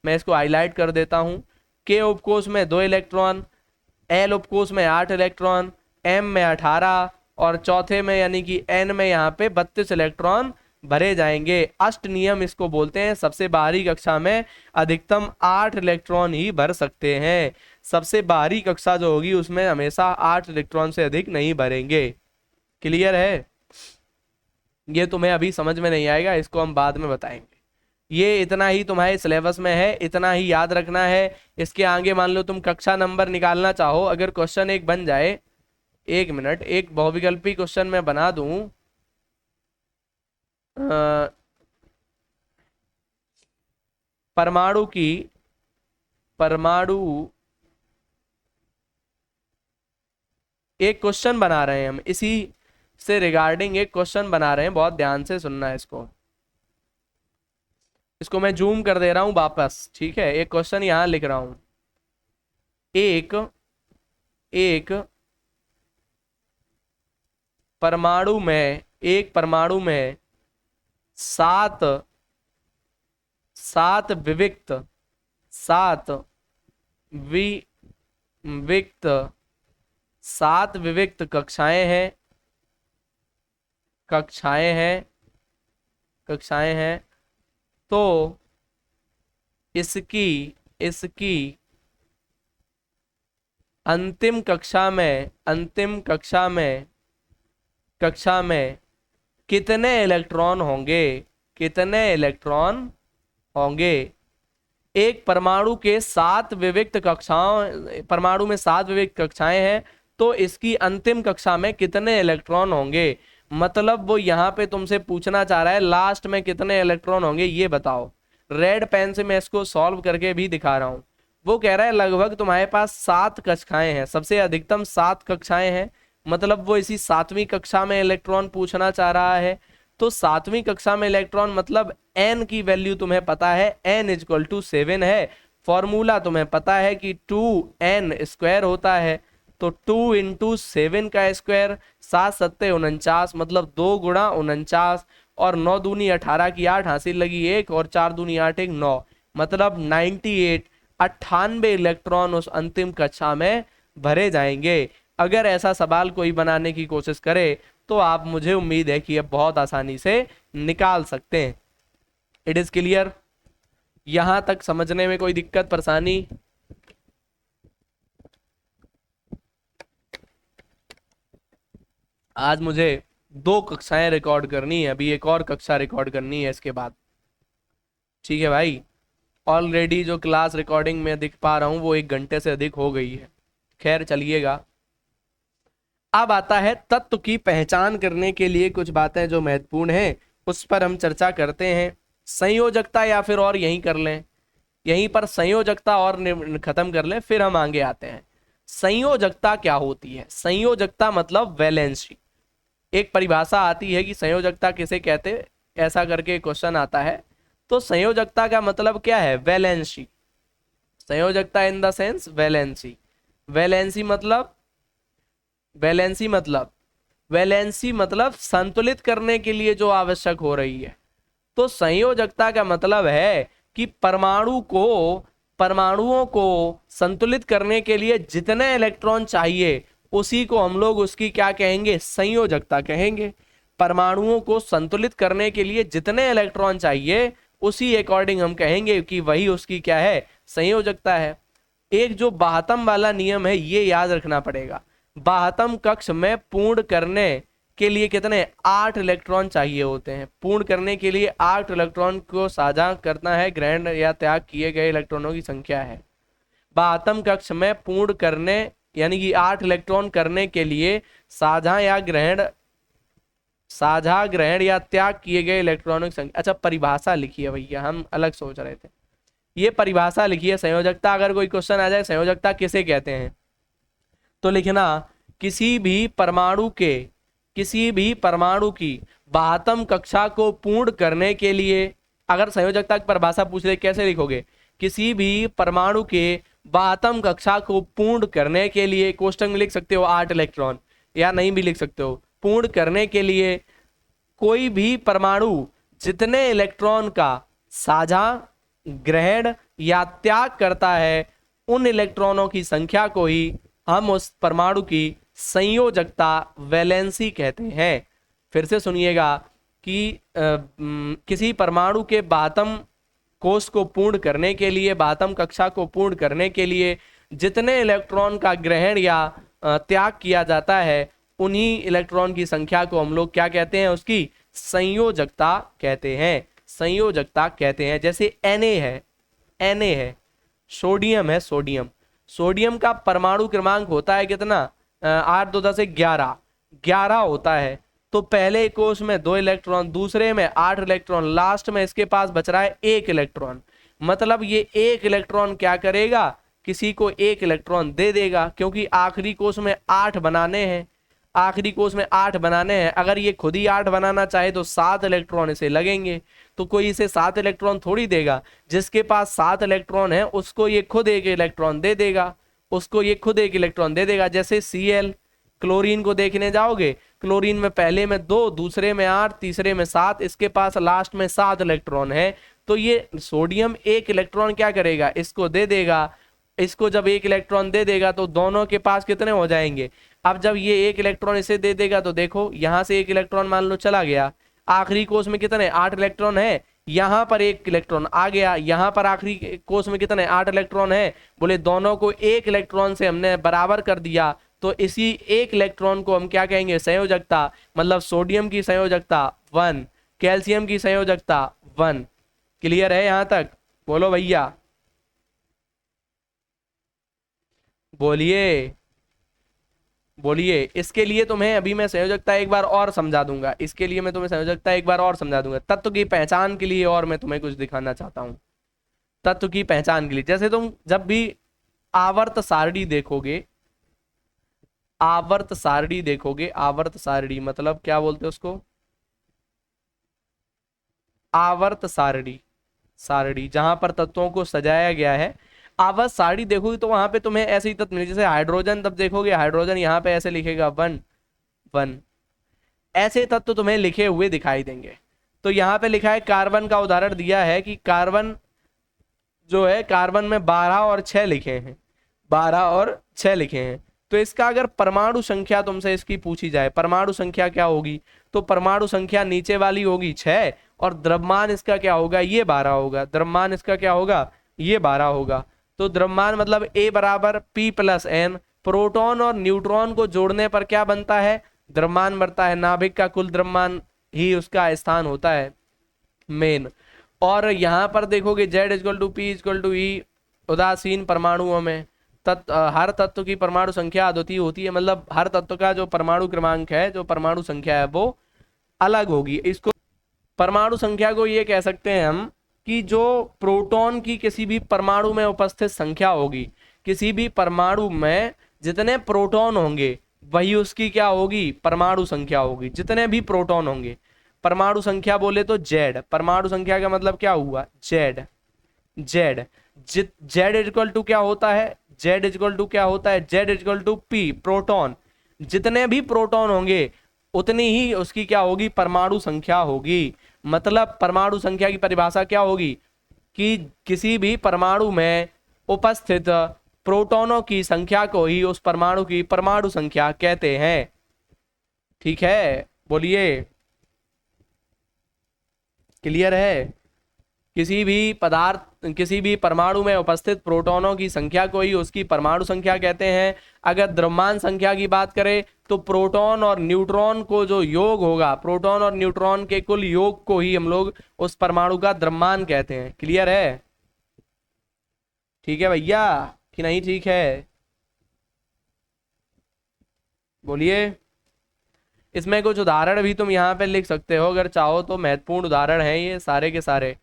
मैं इसको हाईलाइट कर देता हूँ। के उपकोष में 2 इलेक्ट्रॉन, एल उपकोष में 8 इलेक्ट्रॉन, एम में 18 और चौथे में यानी कि एन में यहाँ पे 32 इलेक्ट्रॉन भरे जाएंगे। अष्ट नियम इसको बोलते हैं। सबसे बाहरी कक्षा में अधिकतम 8 इलेक्ट्रॉन ही भर सकते हैं। सबसे बाहरी कक्षा जो होगी उसमें हमेशा 8 इलेक्ट्रॉन से अधिक नहीं भरेंगे। क्लियर है? ये तुम्हें अभी समझ में नहीं आएगा, इसको हम बाद में बताएंगे। ये इतना ही तुम्हारे सिलेबस में है, इतना ही याद रखना है। इसके आगे मान लो तुम कक्षा नंबर निकालना चाहो, अगर क्वेश्चन एक बन जाए, 1 मिनट, एक बहुविकल्पी क्वेश्चन मैं बना दूं। परमाणु एक क्वेश्चन बना रहे हैं हम, इसी से रिगार्डिंग एक क्वेश्चन बना रहे हैं, बहुत ध्यान से सुनना है इसको मैं जूम कर दे रहा हूं वापस, ठीक है। एक क्वेश्चन यहां लिख रहा हूं, एक परमाणु में 7 विविक्त कक्षाएं हैं। तो इसकी अंतिम कक्षा में कितने इलेक्ट्रॉन होंगे। एक परमाणु में 7 विविक्त कक्षाएं हैं, तो इसकी अंतिम कक्षा में कितने इलेक्ट्रॉन होंगे। मतलब वो यहाँ पे तुमसे पूछना चाह रहा है लास्ट में कितने इलेक्ट्रॉन होंगे ये बताओ। रेड पेन से मैं इसको सॉल्व करके भी दिखा रहा हूँ। वो कह रहा है लगभग तुम्हारे पास 7 कक्षाएं हैं, सबसे अधिकतम 7 कक्षाएं हैं, मतलब वो इसी 7वीं कक्षा में इलेक्ट्रॉन पूछना चाह रहा है। तो 7वीं कक्षा में इलेक्ट्रॉन मतलब n की वैल्यू तुम्हें पता है, n = 7 है। फॉर्मूला तुम्हें पता है कि 2n² होता है, तो 2 × 7 का स्क्वायर, 7 × 7 = 49, मतलब 2 गुणा 49, और 9 दूनी 18 की 8 हासिल लगी 1, और 4 दूनी 8 1 9, मतलब 98 इलेक्ट्रॉन उस अंतिम कक्षा में भरे जाएंगे। अगर ऐसा सवाल कोई बनाने की कोशिश करे तो आप, मुझे उम्मीद है कि ये बहुत आसानी से निकाल सकते हैं। It is clear? यहां तक समझने में कोई दिक्कत परेशानी? आज मुझे 2 कक्षाएं रिकॉर्ड करनी है, अभी एक और कक्षा रिकॉर्ड करनी है इसके बाद, ठीक है भाई। ऑलरेडी जो क्लास रिकॉर्डिंग में दिख पा रहा हूं वो 1 घंटे से अधिक हो गई है। खैर चलिएगा, अब आता है तत्व की पहचान करने के लिए कुछ बातें जो महत्वपूर्ण हैं, उस पर हम चर्चा करते हैं। संयोजकता, या फिर और यहीं कर लें, यहीं पर संयोजकता और खत्म कर लें, फिर हम आगे आते हैं। संयोजकता क्या होती है? संयोजकता मतलब वैलेंसी। एक परिभाषा आती है कि संयोजकता किसे कहते हैं, ऐसा करके क्वेश्चन आता है। तो संयोजकता का मतलब क्या है? वैलेंसी। संयोजकता in the sense valency. Valency मतलब संतुलित करने के लिए जो आवश्यक हो रही है। तो संयोजकता का मतलब है कि परमाणुओं को संतुलित करने के लिए जितने इलेक्ट्रॉन चाहिए उसी को हम लोग उसकी क्या कहेंगे? संयोजकता कहेंगे। परमाणुओं को संतुलित करने के लिए जितने इलेक्ट्रॉन चाहिए उसी अकॉर्डिंग हम कहेंगे कि वही उसकी क्या है? संयोजकता है। एक जो बाहतम वाला नियम है ये याद रखना पड़ेगा। बाहतम कक्ष में पूर्ण करने के लिए कितने? 8 इलेक्ट्रॉन चाहिए होते हैं। पूर्ण करने के लिए 8 इलेक्ट्रॉन को साझा करना है, ग्रहण या त्याग किए गए इलेक्ट्रॉनों की संख्या है। बाहतम कक्ष में पूर्ण करने यानी कि 8 इलेक्ट्रॉन करने के लिए साझा ग्रहण या त्याग किए गए इलेक्ट्रॉनों की संख्या। अच्छा, परिभाषा लिखी है भैया, हम अलग सोच रहे थे। ये परिभाषा लिखी है संयोजकता। अगर कोई क्वेश्चन आ जाए संयोजकता किसे कहते हैं, तो लिखना किसी भी परमाणु के किसी भी परमाणु की 72 कक्षा को पूर्ण करने के लिए, अगर संयोजकता की परिभाषा पूछ ले कैसे लिखोगे, किसी भी परमाणु के 72 कक्षा को पूर्ण करने के लिए कोष्टक में लिख सकते हो 8 इलेक्ट्रॉन, या नहीं भी लिख सकते हो। पूर्ण करने के लिए कोई भी परमाणु जितने इलेक्ट्रॉन का साझा, ग्रहण या त्याग करता है, उन इलेक्ट्रॉनों की संख्या को ही हम उस परमाणु की संयोजकता, वैलेंसी कहते हैं। फिर से सुनिएगा कि किसी परमाणु के 72 कोष को पूर्ण करने के लिए, 72 कक्षा को पूर्ण करने के लिए जितने इलेक्ट्रॉन का ग्रहण या त्याग किया जाता है, उन्हीं इलेक्ट्रॉन की संख्या को हम लोग क्या कहते हैं, उसकी संयोजकता कहते हैं, संयोजकता कहते हैं। जैसे Na है, सोडियम है, सोडियम का परमाणु क्रमांक होता है कितना, 8 2 10 11 होता है। तो पहले कोष में 2 इलेक्ट्रॉन, दूसरे में 8 इलेक्ट्रॉन, लास्ट में इसके पास बच रहा है 1 इलेक्ट्रॉन। मतलब ये 1 इलेक्ट्रॉन क्या करेगा, किसी को 1 इलेक्ट्रॉन दे देगा, क्योंकि आखिरी कोष में 8 बनाने हैं, आखिरी कोष में 8 बनाने हैं। अगर ये खुद ही 8 बनाना चाहे तो 7 इलेक्ट्रॉन इसे लगेंगे, तो कोई इसे 7 इलेक्ट्रॉन थोड़ी देगा। जिसके पास 7 इलेक्ट्रॉन है उसको ये खुद 1 इलेक्ट्रॉन दे देगा, उसको ये खुद 1 इलेक्ट्रॉन दे देगा। जैसे Cl, क्लोरीन को देखने जाओगे, क्लोरीन में पहले में 2, दूसरे में 8, तीसरे में 7, इसके पास लास्ट में 7 इलेक्ट्रॉन है। तो ये सोडियम 1 इलेक्ट्रॉन क्या करेगा, इसको दे देगा। इसको जब 1 इलेक्ट्रॉन दे देगा तो दोनों के पास कितने हो जाएंगे। अब जब ये 1 इलेक्ट्रॉन इसे दे देगा तो देखो यहां से 1 इलेक्ट्रॉन मान लो चला गया, आखिरी कोष में कितने 8 इलेक्ट्रॉन है, यहां पर 1 इलेक्ट्रॉन आ गया, यहां पर आखिरी कोष में कितने 8 इलेक्ट्रॉन है। बोले दोनों को 1 इलेक्ट्रॉन से हमने बराबर कर दिया, तो इसी 1 इलेक्ट्रॉन को हम क्या कहेंगे, संयोजकता। मतलब सोडियम की संयोजकता 1, कैल्शियम की संयोजकता 1। क्लियर है यहां तक, बोलो भैया, बोलिए बोलिए। इसके लिए तुम्हें अभी मैं संयोजकता एक बार और समझा दूंगा, इसके लिए मैं तुम्हें संयोजकता एक बार और समझा दूंगा। तत्व की पहचान के लिए और मैं तुम्हें कुछ दिखाना चाहता हूं, तत्व की पहचान के लिए। जैसे तुम जब भी आवर्त सारणी देखोगे, आवर्त सारणी देखोगे, आवर्त सारणी मतलब क्या बोलते हैं उसको, आवर्त सारणी, सारणी जहां पर तत्वों को सजाया गया है। आवर्त सारणी देखोगे तो वहां पे तुम्हें ऐसे ही तत्व मिले, जैसे हाइड्रोजन, तब देखोगे हाइड्रोजन यहाँ पे ऐसे लिखेगा 1 1, ऐसे तत्व तुम्हें लिखे हुए दिखाई देंगे। तो यहाँ पे लिखा है, कार्बन का उदाहरण दिया है कि कार्बन जो है, कार्बन में 12 और 6 लिखे हैं, 12 और 6 लिखे हैं। तो इसका अगर परमाणु संख्या तुमसे इसकी पूछी जाए, परमाणु संख्या क्या होगी, तो परमाणु संख्या नीचे वाली होगी 6, और द्रव्यमान इसका क्या होगा, ये 12 होगा। द्रव्यमान इसका क्या होगा, ये 12 होगा। तो द्रव्यमान मतलब A बराबर P + N, प्रोटॉन और न्यूट्रॉन को जोड़ने पर क्या बनता है, द्रव्यमान बढ़ता है। नाभिक का कुल द्रव्यमान ही उसका स्थान होता है मेन। और यहाँ पर देखोगे Z = P = E, उदासीन परमाणुओं में हर तत्व की परमाणु संख्या अद्वितीय होती है। मतलब हर तत्व का जो परमाणु क्रमांक है, जो परमाणु संख्या है, वो अलग होगी। इसको परमाणु संख्या को ये कह सकते हैं हम कि जो प्रोटॉन की किसी भी परमाणु में उपस्थित संख्या होगी, किसी भी परमाणु में जितने प्रोटॉन होंगे वही उसकी क्या होगी, परमाणु संख्या होगी। जितने भी प्रोटॉन होंगे, परमाणु संख्या बोले तो Z, परमाणु संख्या का मतलब क्या हुआ, Z। Z Z क्या होता है, Z क्या होता है, Z P, प्रोटॉन। जितने भी प्रोटॉन होंगे उतनी ही उसकी क्या होगी, परमाणु संख्या होगी। मतलब परमाणु संख्या की परिभाषा क्या होगी कि किसी भी परमाणु में उपस्थित प्रोटॉनों की संख्या को ही उस परमाणु की परमाणु संख्या कहते हैं। ठीक है, बोलिए, क्लियर है। किसी भी पदार्थ, किसी भी परमाणु में उपस्थित प्रोटॉनों की संख्या को ही उसकी परमाणु संख्या कहते हैं। अगर द्रव्यमान संख्या की बात करें तो प्रोटॉन और न्यूट्रॉन को जो योग होगा, प्रोटॉन और न्यूट्रॉन के कुल योग को ही हम लोग उस परमाणु का द्रव्यमान कहते हैं। क्लियर है, ठीक है भैया कि नहीं, ठीक है, बोलिए। इसमें कुछ उदाहरण भी तुम यहाँ पे लिख सकते हो अगर चाहो तो, महत्वपूर्ण उदाहरण है ये सारे के सारे।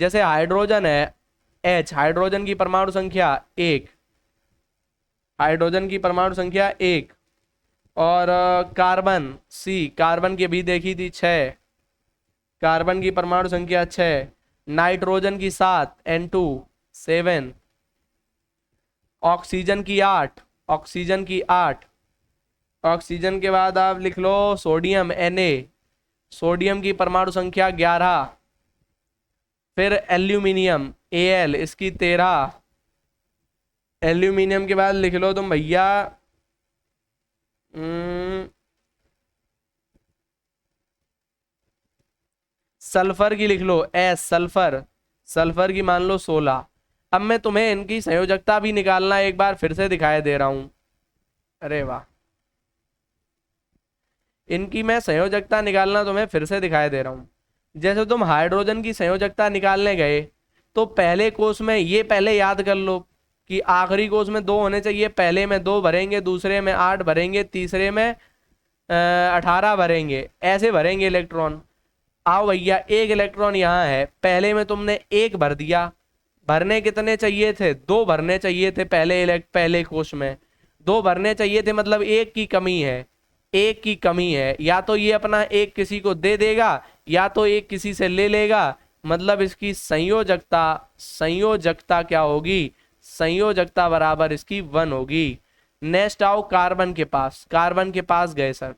जैसे हाइड्रोजन है H, हाइड्रोजन की परमाणु संख्या 1, हाइड्रोजन की परमाणु संख्या 1। और कार्बन सी, कार्बन की अभी देखी थी 6, कार्बन की परमाणु संख्या 6, नाइट्रोजन की 7, N2 7, ऑक्सीजन की 8, ऑक्सीजन की 8, ऑक्सीजन के बाद आप लिख लो सोडियम Na, सोडियम की परमाणु संख्या 11, फिर एल्यूमिनियम Al, इसकी 13, एल्यूमिनियम के बाद लिख लो तुम भैया सल्फर की लिख लो S, सल्फर, सल्फर की मान लो 16। अब मैं तुम्हें इनकी संयोजकता भी निकालना एक बार फिर से दिखाई दे रहा हूं। अरे वाह, इनकी मैं संयोजकता निकालना तुम्हें फिर से दिखाई दे रहा हूं। जैसे तुम हाइड्रोजन की संयोजकता निकालने गए तो पहले कोष में ये पहले याद कर लो कि आखिरी कोष में 2 होने चाहिए, पहले में 2 भरेंगे, दूसरे में 8 भरेंगे, तीसरे में 18 भरेंगे, ऐसे भरेंगे इलेक्ट्रॉन। आओ भैया, एक इलेक्ट्रॉन यहाँ है, पहले में तुमने 1 भर दिया, भरने कितने चाहिए थे? 2 भरने चाहिए थे पहले कोष में 2 भरने चाहिए थे, मतलब 1 की कमी है, 1 की कमी है। या तो ये अपना 1 किसी को दे देगा या तो 1 किसी से ले लेगा, मतलब इसकी संयोजकता, संयोजकता क्या होगी? संयोजकता बराबर इसकी 1 होगी। नेक्स्ट आओ कार्बन के पास, कार्बन के पास गए सर,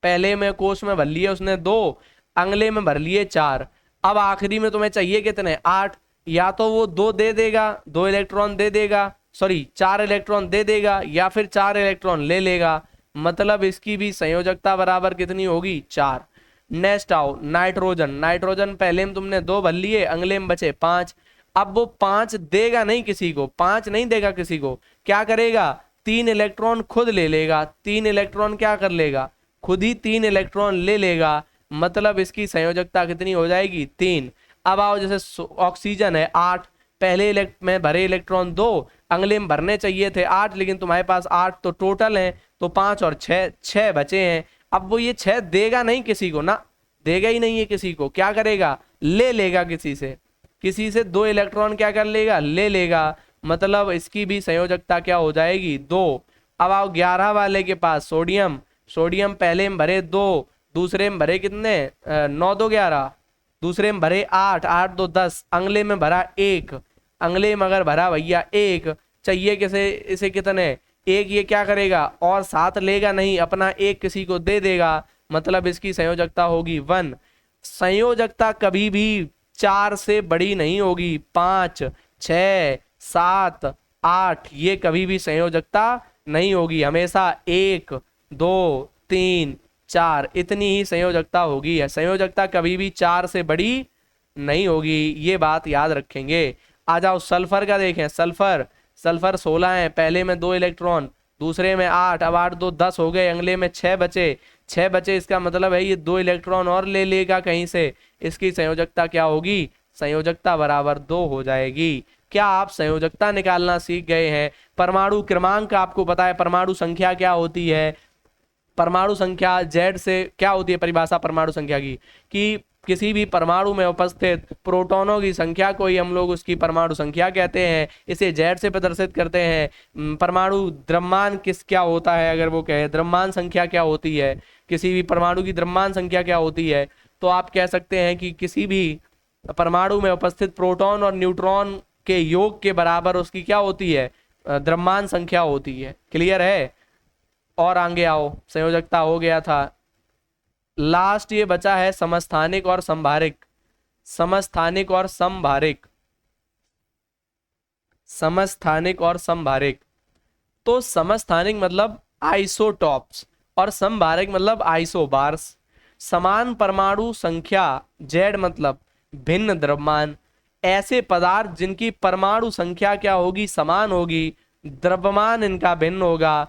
पहले में कोष में भर लिए उसने 2, अगले में भर लिए 4, अब आखिरी में तुम्हें चाहिए कितने? 8। या तो वो 2 दे देगा, 2 इलेक्ट्रॉन दे देगा, सॉरी 4 इलेक्ट्रॉन दे देगा, या फिर 4 इलेक्ट्रॉन ले लेगा, मतलब इसकी भी संयोजकता बराबर कितनी होगी? 4। नेक्स्ट आओ नाइट्रोजन, नाइट्रोजन पहले में तुमने 2 भर लिए, अगले में बचे 5। अब वो 5 देगा नहीं किसी को, 5 नहीं देगा किसी को, क्या करेगा? 3 इलेक्ट्रॉन खुद ले लेगा, 3 इलेक्ट्रॉन क्या कर लेगा? खुद ही 3 इलेक्ट्रॉन ले लेगा, मतलब इसकी संयोजकता कितनी हो जाएगी? 3। अब आओ जैसे ऑक्सीजन है 8, पहले में भरे इलेक्ट्रॉन 2, अगले में भरने चाहिए थे 8, लेकिन तुम्हारे पास 8 तो टोटल है, तो 5 और 6 बचे हैं। अब वो ये 6 देगा नहीं किसी को ना, देगा ही नहीं है किसी को, क्या करेगा? ले लेगा किसी से, किसी से 2 इलेक्ट्रॉन क्या कर लेगा? ले लेगा, मतलब इसकी भी संयोजकता क्या हो जाएगी? 2। अब आओ 11 वाले के पास, सोडियम, सोडियम पहले में भरे 2, दूसरे में भरे कितने? 9 2 11, दूसरे में भरे 8, 8 2 10, अगले में भरा 1, अगले में अगर भरा भैया 1, चाहिए किसे? इसे कितने? 1। ये क्या करेगा? और 7 लेगा नहीं, अपना 1 किसी को दे देगा, मतलब इसकी संयोजकता होगी 1। संयोजकता कभी भी 4 से बड़ी नहीं होगी, 5 6 7 8 ये कभी भी संयोजकता नहीं होगी, हमेशा 1 2 3 4 इतनी ही संयोजकता होगी। है संयोजकता कभी भी 4 से बड़ी नहीं होगी, ये बात याद रखेंगे। आ जाओ सल्फर का देखें, सल्फर, सल्फर 16 है, पहले में 2 इलेक्ट्रॉन, दूसरे में 8, अब 8 2 10 हो गए, अगले में 6 बचे, 6 बचे, इसका मतलब है ये 2 इलेक्ट्रॉन और ले लेगा कहीं से, इसकी संयोजकता क्या होगी? संयोजकता बराबर 2 हो जाएगी। क्या आप संयोजकता निकालना सीख गए हैं? परमाणु क्रमांक आपको पता है, परमाणु संख्या क्या होती है? परमाणु संख्या जेड से क्या होती है परिभाषा परमाणु संख्या की? कि किसी भी परमाणु में उपस्थित प्रोटॉनों की संख्या को ही हम लोग उसकी परमाणु संख्या कहते हैं, इसे जेड से प्रदर्शित करते हैं। परमाणु द्रव्यमान क्या होता है, अगर वो कहे द्रव्यमान संख्या क्या होती है, किसी भी परमाणु की द्रव्यमान संख्या क्या होती है, तो आप कह सकते हैं कि किसी भी परमाणु में उपस्थित प्रोटॉन और न्यूट्रॉन के योग के बराबर उसकी क्या होती है? द्रव्यमान संख्या होती है। क्लियर है? और आगे आओ, संयोजकता हो गया था, लास्ट ये बचा है समस्थानिक और संभारिक। समस्थानिक और संभारिक, समस्थानिक और संभारिक। तो समस्थानिक मतलब आइसोटॉप्स और संभारिक मतलब आइसोबार्स। समान परमाणु संख्या जेड मतलब भिन्न द्रव्यमान, ऐसे पदार्थ जिनकी परमाणु संख्या क्या होगी? समान होगी, द्रव्यमान इनका भिन्न होगा,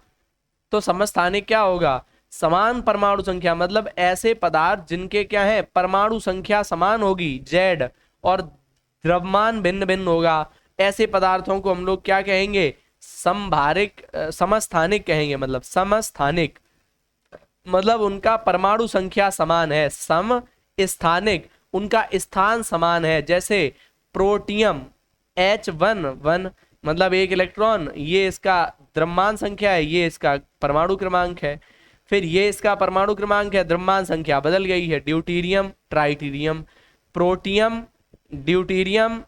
तो समस्थानिक क्या होगा? समान परमाणु संख्या, मतलब ऐसे पदार्थ जिनके क्या है? परमाणु संख्या समान होगी जेड, और द्रव्यमान भिन्न भिन्न होगा, ऐसे पदार्थों को हम लोग क्या कहेंगे? संभारिक, समस्थानिक कहेंगे। मतलब समस्थानिक मतलब उनका परमाणु संख्या समान है, सम स्थानिक उनका स्थान समान है। जैसे प्रोटियम H11 मतलब 1 इलेक्ट्रॉन, ये इसका द्रव्यमान संख्या है, ये इसका परमाणु क्रमांक है। फिर ये इसका परमाणु क्रमांक है, द्रव्यमान संख्या बदल गई है, ड्यूटीरियम, ट्राइटीरियम, प्रोटियम, ड्यूटीरियम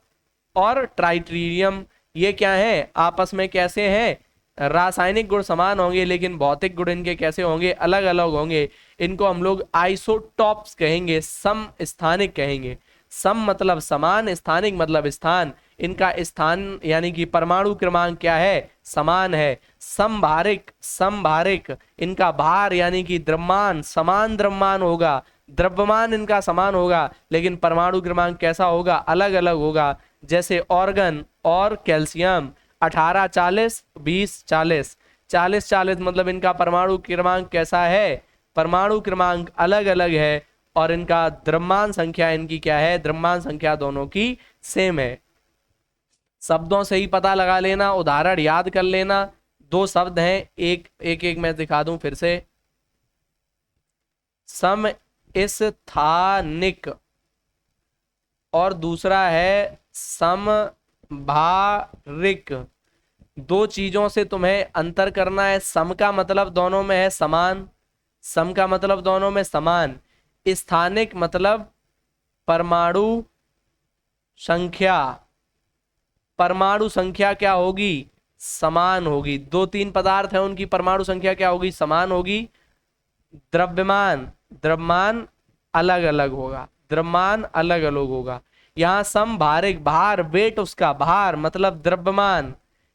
और ट्राइटीरियम, ये क्या है, आपस में कैसे हैं, रासायनिक गुण समान होंगे लेकिन भौतिक गुण इनके कैसे होंगे, अलग अलग होंगे। इनको हम लोग आइसोटॉप्स कहेंगे, सम स्थानिक कहेंगे। सम मतलब समान, स्थानिक मतलब स्थान। इनका स्थान यानी कि परमाणु क्रमांक क्या है, समान है। समभारिक, समभारिक इनका भार यानी कि द्रव्यमान, समान द्रव्यमान होगा, द्रव्यमान इनका समान होगा लेकिन परमाणु क्रमांक कैसा होगा, अलग अलग होगा। जैसे ऑर्गन और कैल्शियम 1840 2040, 40 मतलब इनका परमाणु क्रमांक कैसा है, परमाणु क्रमांक अलग अलग है और इनका द्रव्यमान संख्या इनकी क्या है, द्रव्यमान संख्या दोनों की सेम है। शब्दों से ही पता लगा लेना, उदाहरण याद कर लेना। दो शब्द हैं, एक मैं दिखा दूं फिर से, समस्थानिक और दूसरा है समभारिक। दो चीजों से तुम्हें अंतर करना है। सम का मतलब दोनों में है समान, सम का मतलब दोनों में समान। स्थानिक मतलब परमाणु संख्या, परमाणु संख्या क्या होगी, समान होगी। दो तीन पदार्थ है उनकी परमाणु संख्या क्या होगी, समान होगी। द्रव्यमान, द्रव्यमान अलग अलग होगा, द्रव्यमान अलग अलग होगा। यहाँ समभारिक, भार, वेट उसका, भार मतलब द्रव्यमान,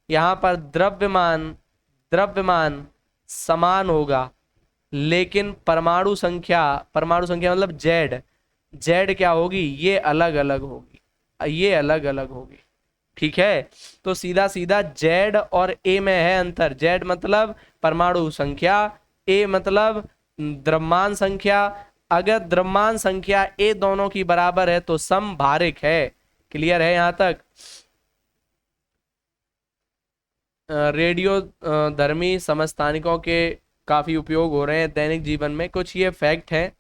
यहाँ पर द्रव्यमान, द्रव्यमान समान होगा लेकिन परमाणु संख्या, परमाणु संख्या मतलब जेड, जेड क्या होगी, ये अलग अलग होगी, ये अलग अलग होगी। ठीक है, तो सीधा सीधा जेड और ए में है अंतर। जेड मतलब परमाणु संख्या, ए मतलब द्रव्यमान संख्या। अगर द्रव्यमान संख्या ए दोनों की बराबर है तो समभारिक है। क्लियर है यहां तक। रेडियो धर्मी समस्थानिकों के काफी उपयोग हो रहे हैं दैनिक जीवन में। कुछ ये फैक्ट है,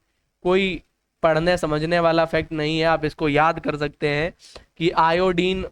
कोई पढ़ने समझने वाला फैक्ट नहीं है, आप इसको याद कर सकते हैं कि आयोडीन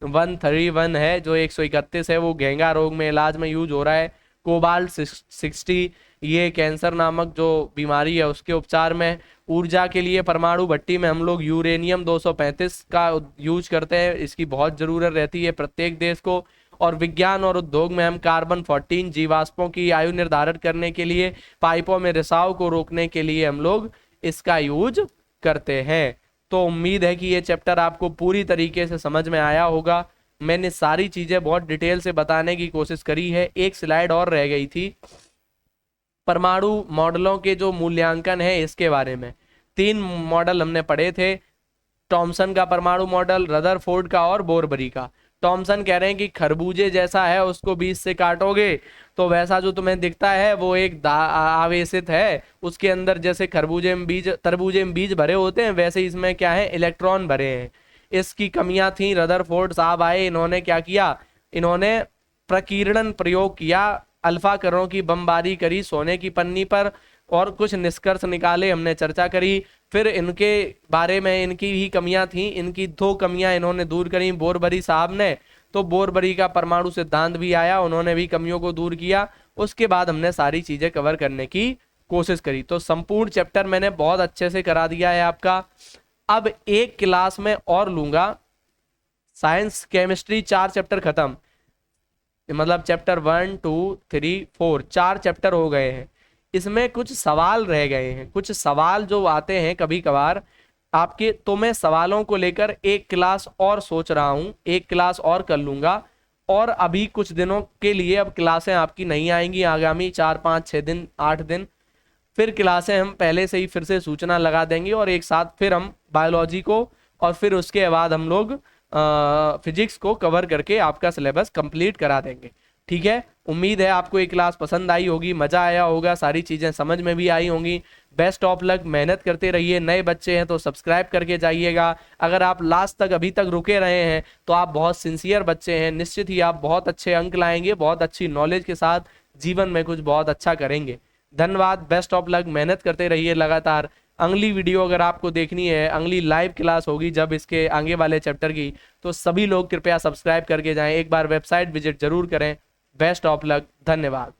131 है जो 131 है, वो घेंगा रोग में इलाज में यूज हो रहा है। कोबाल्ट 60 ये कैंसर नामक जो बीमारी है उसके उपचार में। ऊर्जा के लिए परमाणु भट्टी में हम लोग यूरेनियम 235 का यूज करते हैं, इसकी बहुत जरूरत रहती है प्रत्येक देश को। और विज्ञान और उद्योग में हम कार्बन 14 जीवाश्मों की आयु निर्धारित करने के लिए, पाइपों में रिसाव को रोकने के लिए हम लोग इसका यूज करते हैं। तो उम्मीद है कि ये चैप्टर आपको पूरी तरीके से समझ में आया होगा। मैंने सारी चीजें बहुत डिटेल से बताने की कोशिश करी है। एक स्लाइड और रह गई थी, परमाणु मॉडलों के जो मूल्यांकन है इसके बारे में। 3 मॉडल हमने पढ़े थे, टॉमसन का परमाणु मॉडल, रदरफोर्ड का और बोरबरी का। टॉमसन कह रहे हैं कि खरबूजे जैसा है उसको बीज से काटोगे तो वैसा जो तुम्हें दिखता है वो एक आवेशित है, उसके अंदर जैसे खरबूजे में बीज, तरबूजे में बीज भरे होते हैं वैसे इसमें क्या है, इलेक्ट्रॉन भरे हैं। इसकी कमियां थी। रदरफोर्ड साहब आए, इन्होंने क्या किया, इन्होंने प्रकीर्णन प्रयोग किया, अल्फा कणों की बमबारी करी सोने की पन्नी पर और कुछ निष्कर्ष निकाले, हमने चर्चा करी। फिर इनके बारे में इनकी ही कमियां थी, इनकी 2 कमियां इन्होंने दूर करी बोरबरी साहब ने। तो बोरबरी का परमाणु सिद्धांत भी आया, उन्होंने भी कमियों को दूर किया। उसके बाद हमने सारी चीजें कवर करने की कोशिश करी। तो संपूर्ण चैप्टर मैंने बहुत अच्छे से करा दिया है आपका। अब एक क्लास में और लूंगा, साइंस केमिस्ट्री 4 चैप्टर खत्म, मतलब चैप्टर 1 2 3 4 4 चैप्टर हो गए हैं। इसमें कुछ सवाल रह गए हैं, कुछ सवाल जो आते हैं कभी कभार आपके, तो मैं सवालों को लेकर एक क्लास और सोच रहा हूं, एक क्लास और कर लूंगा। और अभी कुछ दिनों के लिए अब क्लासें आपकी नहीं आएंगी, आगामी 4 5 6 दिन 8 दिन फिर क्लासें हम पहले से ही फिर से सूचना लगा देंगे और एक साथ फिर हम बायोलॉजी को और फिर उसके बाद हम लोग फिजिक्स को कवर करके आपका सिलेबस कंप्लीट करा देंगे। ठीक है, उम्मीद है आपको ये क्लास पसंद आई होगी, मजा आया होगा, सारी चीजें समझ में भी आई होंगी। बेस्ट ऑफ लक, मेहनत करते रहिए। नए बच्चे हैं तो सब्सक्राइब करके जाइएगा। अगर आप लास्ट तक अभी तक रुके रहे हैं तो आप बहुत सिंसियर बच्चे हैं, निश्चित ही आप बहुत अच्छे अंक लाएंगे, बहुत अच्छी नॉलेज के साथ जीवन में कुछ बहुत अच्छा करेंगे। धन्यवाद, बेस्ट ऑफ लक, मेहनत करते रहिए लगातार। अगली वीडियो अगर आपको देखनी है, अगली लाइव क्लास होगी जब इसके आगे वाले चैप्टर की, तो सभी लोग कृपया सब्सक्राइब करके जाएं, एक बार वेबसाइट विजिट जरूर करें। बेस्ट ऑफ लक, धन्यवाद।